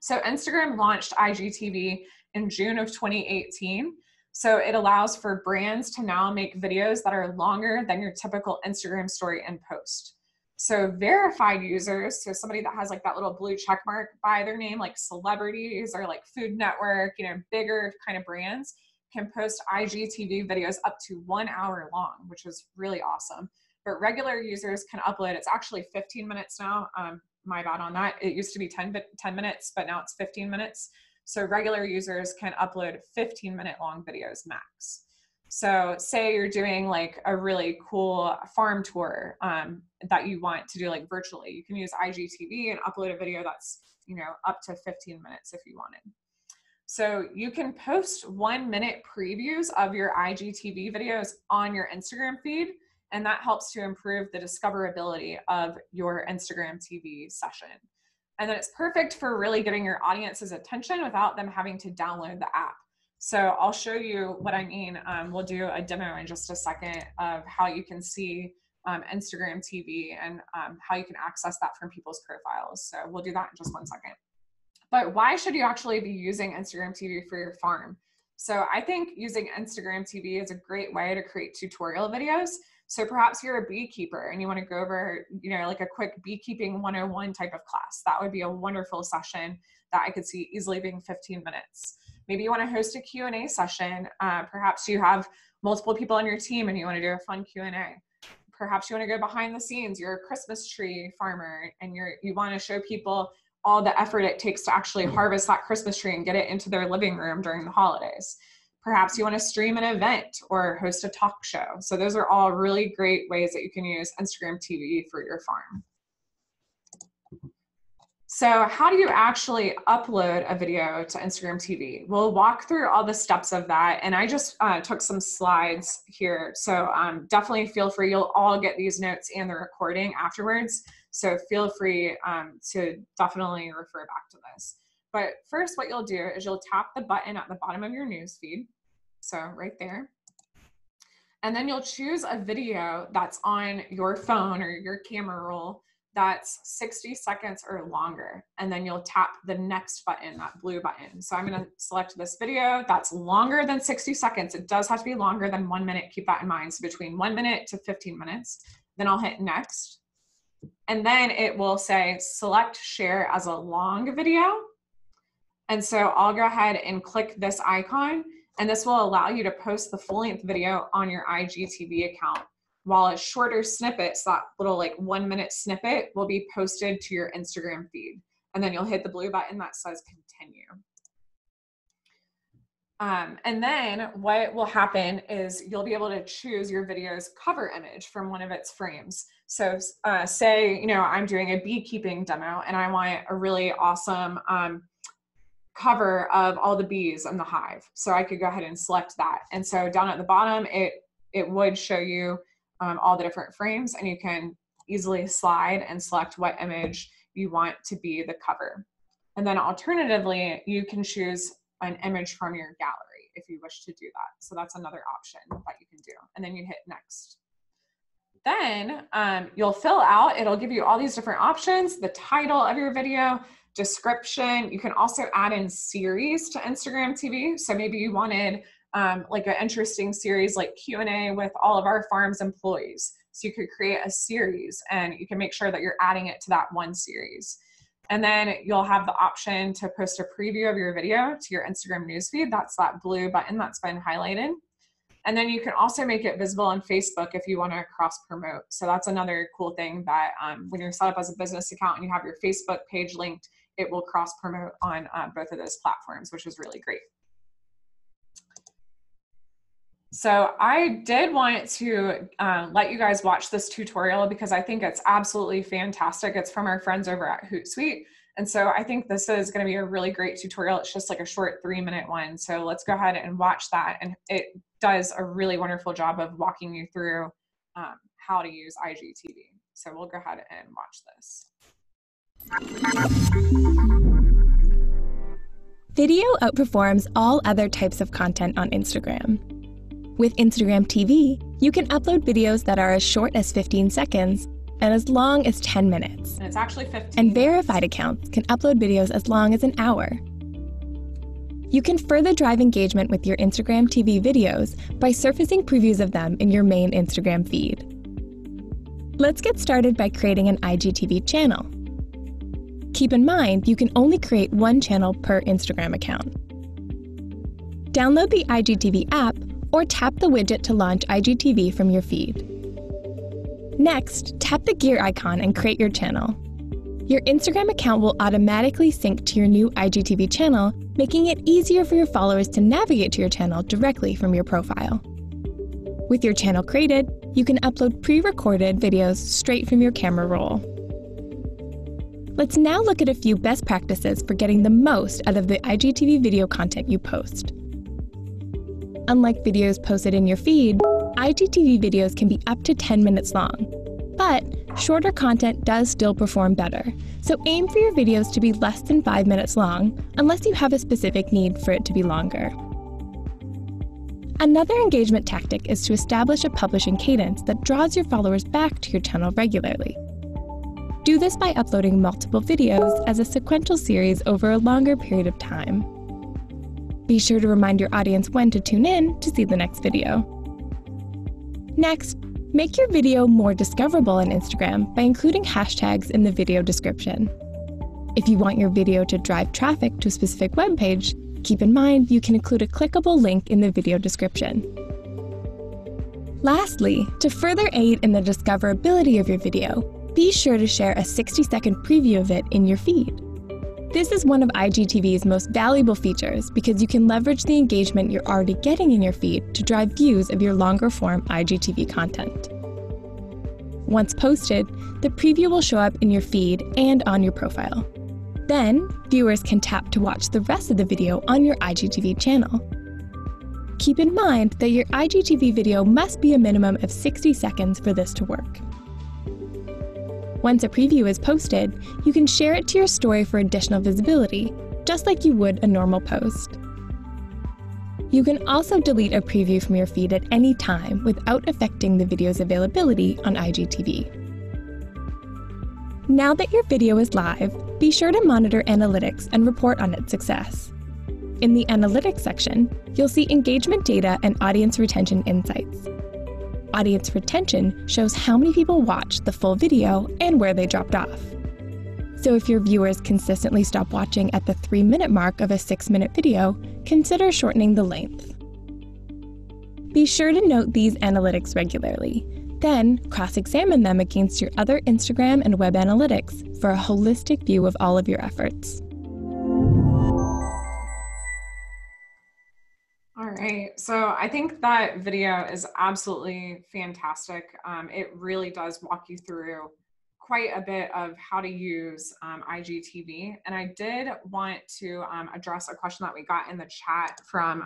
So Instagram launched IGTV in June of 2018. So it allows for brands to now make videos that are longer than your typical Instagram story and post. So verified users, so somebody that has like that little blue check mark by their name, like celebrities or like Food Network, you know, bigger kind of brands, can post IGTV videos up to 1 hour long, which is really awesome. But regular users can upload, it's actually 15 minutes now. My bad on that. It used to be 10 minutes, but now it's 15 minutes. So regular users can upload 15-minute long videos max. So say you're doing like a really cool farm tour that you want to do like virtually, you can use IGTV and upload a video that's, you know, up to 15 minutes if you wanted. So you can post 1-minute previews of your IGTV videos on your Instagram feed, and that helps to improve the discoverability of your Instagram TV session. And then it's perfect for really getting your audience's attention without them having to download the app. So I'll show you what I mean. We'll do a demo in just a second of how you can see Instagram TV and how you can access that from people's profiles. So we'll do that in just 1 second. But why should you actually be using Instagram TV for your farm? So I think using Instagram TV is a great way to create tutorial videos. So perhaps you're a beekeeper and you want to go over, you know, like a quick beekeeping 101 type of class. That would be a wonderful session that I could see easily being 15 minutes. Maybe you want to host a Q&A session. Perhaps you have multiple people on your team and you want to do a fun Q&A. Perhaps you want to go behind the scenes. You're a Christmas tree farmer and you want to show people all the effort it takes to actually harvest that Christmas tree and get it into their living room during the holidays. Perhaps you want to stream an event or host a talk show. So those are all really great ways that you can use Instagram TV for your farm. So how do you actually upload a video to Instagram TV? We'll walk through all the steps of that. And I just took some slides here. So definitely feel free, you'll all get these notes and the recording afterwards. So feel free to definitely refer back to this. But first, what you'll do is you'll tap the button at the bottom of your news feed. So right there. And then you'll choose a video that's on your phone or your camera roll that's 60 seconds or longer. And then you'll tap the next button, that blue button. So I'm going to select this video that's longer than 60 seconds. It does have to be longer than 1 minute. Keep that in mind. So between 1 minute to 15 minutes. Then I'll hit next. And then it will say select share as a long video. And so I'll go ahead and click this icon, and this will allow you to post the full-length video on your IGTV account, while a shorter snippet, so that little like 1 minute snippet, will be posted to your Instagram feed. And then you'll hit the blue button that says continue. And then what will happen is you'll be able to choose your video's cover image from one of its frames. So say, you know, I'm doing a beekeeping demo and I want a really awesome cover of all the bees in the hive. So I could go ahead and select that. And so down at the bottom, it would show you all the different frames, and you can easily slide and select what image you want to be the cover. And then alternatively, you can choose an image from your gallery if you wish to do that. So that's another option that you can do. And then you hit next. Then you'll fill out, it'll give you all these different options, the title of your video, description. You can also add in series to Instagram TV. So maybe you wanted like an interesting series like Q&A with all of our farm's employees. So you could create a series, and you can make sure that you're adding it to that one series. And then you'll have the option to post a preview of your video to your Instagram newsfeed. That's that blue button that's been highlighted. And then you can also make it visible on Facebook if you want to cross promote. So that's another cool thing, that when you're set up as a business account and you have your Facebook page linked, it will cross promote on both of those platforms, which is really great. So I did want to let you guys watch this tutorial because I think it's absolutely fantastic. It's from our friends over at Hootsuite. And so I think this is going to be a really great tutorial. It's just like a short 3-minute one. So let's go ahead and watch that. And it does a really wonderful job of walking you through how to use IGTV. So we'll go ahead and watch this. Video outperforms all other types of content on Instagram. With Instagram TV, you can upload videos that are as short as 15 seconds and as long as 10 minutes. And it's actually 15. And verified accounts can upload videos as long as an hour. You can further drive engagement with your Instagram TV videos by surfacing previews of them in your main Instagram feed. Let's get started by creating an IGTV channel. Keep in mind, you can only create one channel per Instagram account. Download the IGTV app or tap the widget to launch IGTV from your feed. Next, tap the gear icon and create your channel. Your Instagram account will automatically sync to your new IGTV channel, making it easier for your followers to navigate to your channel directly from your profile. With your channel created, you can upload pre-recorded videos straight from your camera roll. Let's now look at a few best practices for getting the most out of the IGTV video content you post. Unlike videos posted in your feed, IGTV videos can be up to 10 minutes long. But shorter content does still perform better, so aim for your videos to be less than 5 minutes long, unless you have a specific need for it to be longer. Another engagement tactic is to establish a publishing cadence that draws your followers back to your channel regularly. Do this by uploading multiple videos as a sequential series over a longer period of time. Be sure to remind your audience when to tune in to see the next video. Next, make your video more discoverable on Instagram by including hashtags in the video description. If you want your video to drive traffic to a specific web page, keep in mind you can include a clickable link in the video description. Lastly, to further aid in the discoverability of your video, be sure to share a 60-second preview of it in your feed. This is one of IGTV's most valuable features because you can leverage the engagement you're already getting in your feed to drive views of your longer-form IGTV content. Once posted, the preview will show up in your feed and on your profile. Then, viewers can tap to watch the rest of the video on your IGTV channel. Keep in mind that your IGTV video must be a minimum of 60 seconds for this to work. Once a preview is posted, you can share it to your story for additional visibility, just like you would a normal post. You can also delete a preview from your feed at any time without affecting the video's availability on IGTV. Now that your video is live, be sure to monitor analytics and report on its success. In the Analytics section, you'll see engagement data and audience retention insights. Audience retention shows how many people watched the full video and where they dropped off. So if your viewers consistently stop watching at the 3-minute mark of a 6-minute video, consider shortening the length. Be sure to note these analytics regularly. Then, cross-examine them against your other Instagram and web analytics for a holistic view of all of your efforts. All right, so I think that video is absolutely fantastic. It really does walk you through quite a bit of how to use IGTV. And I did want to address a question that we got in the chat from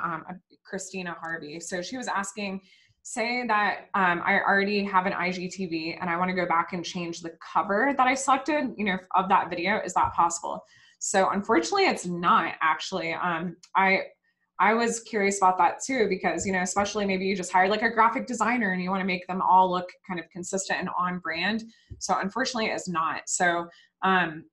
Christina Harvey. So she was asking, say that I already have an IGTV and I want to go back and change the cover that I selected, of that video. Is that possible? So unfortunately, it's not actually. I was curious about that too, because, especially maybe you just hired like a graphic designer and you want to make them all look kind of consistent and on brand. So unfortunately it's not. So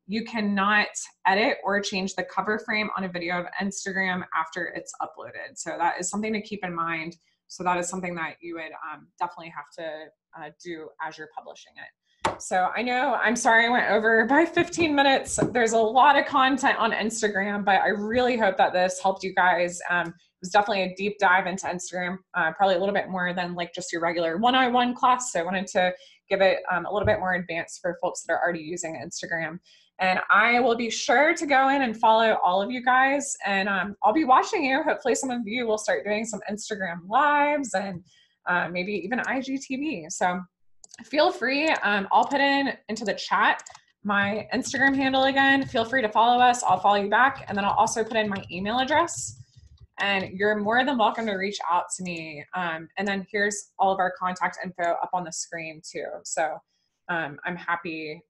you cannot edit or change the cover frame on a video of Instagram after it's uploaded. So that is something to keep in mind. So that is something that you would definitely have to do as you're publishing it. So I know, I'm sorry I went over by 15 minutes. There's a lot of content on Instagram, but I really hope that this helped you guys. It was definitely a deep dive into Instagram, probably a little bit more than like just your regular 101 class. So I wanted to give it a little bit more advanced for folks that are already using Instagram. And I will be sure to go in and follow all of you guys. And I'll be watching you. Hopefully some of you will start doing some Instagram lives and maybe even IGTV. So feel free, I'll put into the chat my Instagram handle again. Feel free to follow us. I'll follow you back. And then I'll also put in my email address. And you're more than welcome to reach out to me. And then here's all of our contact info up on the screen too. So I'm happy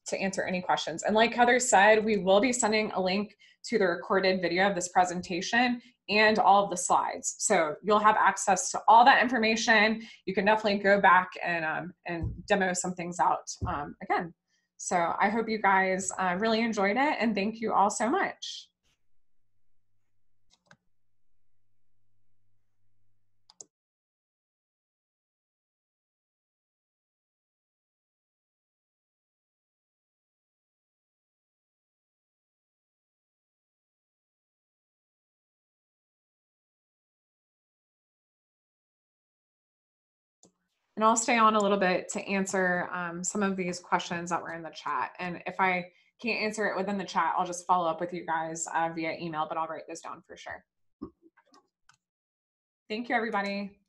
to answer any questions. And like Heather said, we will be sending a link to the recorded video of this presentation and all of the slides. So you'll have access to all that information. You can definitely go back and demo some things out again. So I hope you guys really enjoyed it, and thank you all so much. And I'll stay on a little bit to answer some of these questions that were in the chat. And if I can't answer it within the chat, I'll just follow up with you guys via email, but I'll write this down for sure. Thank you, everybody.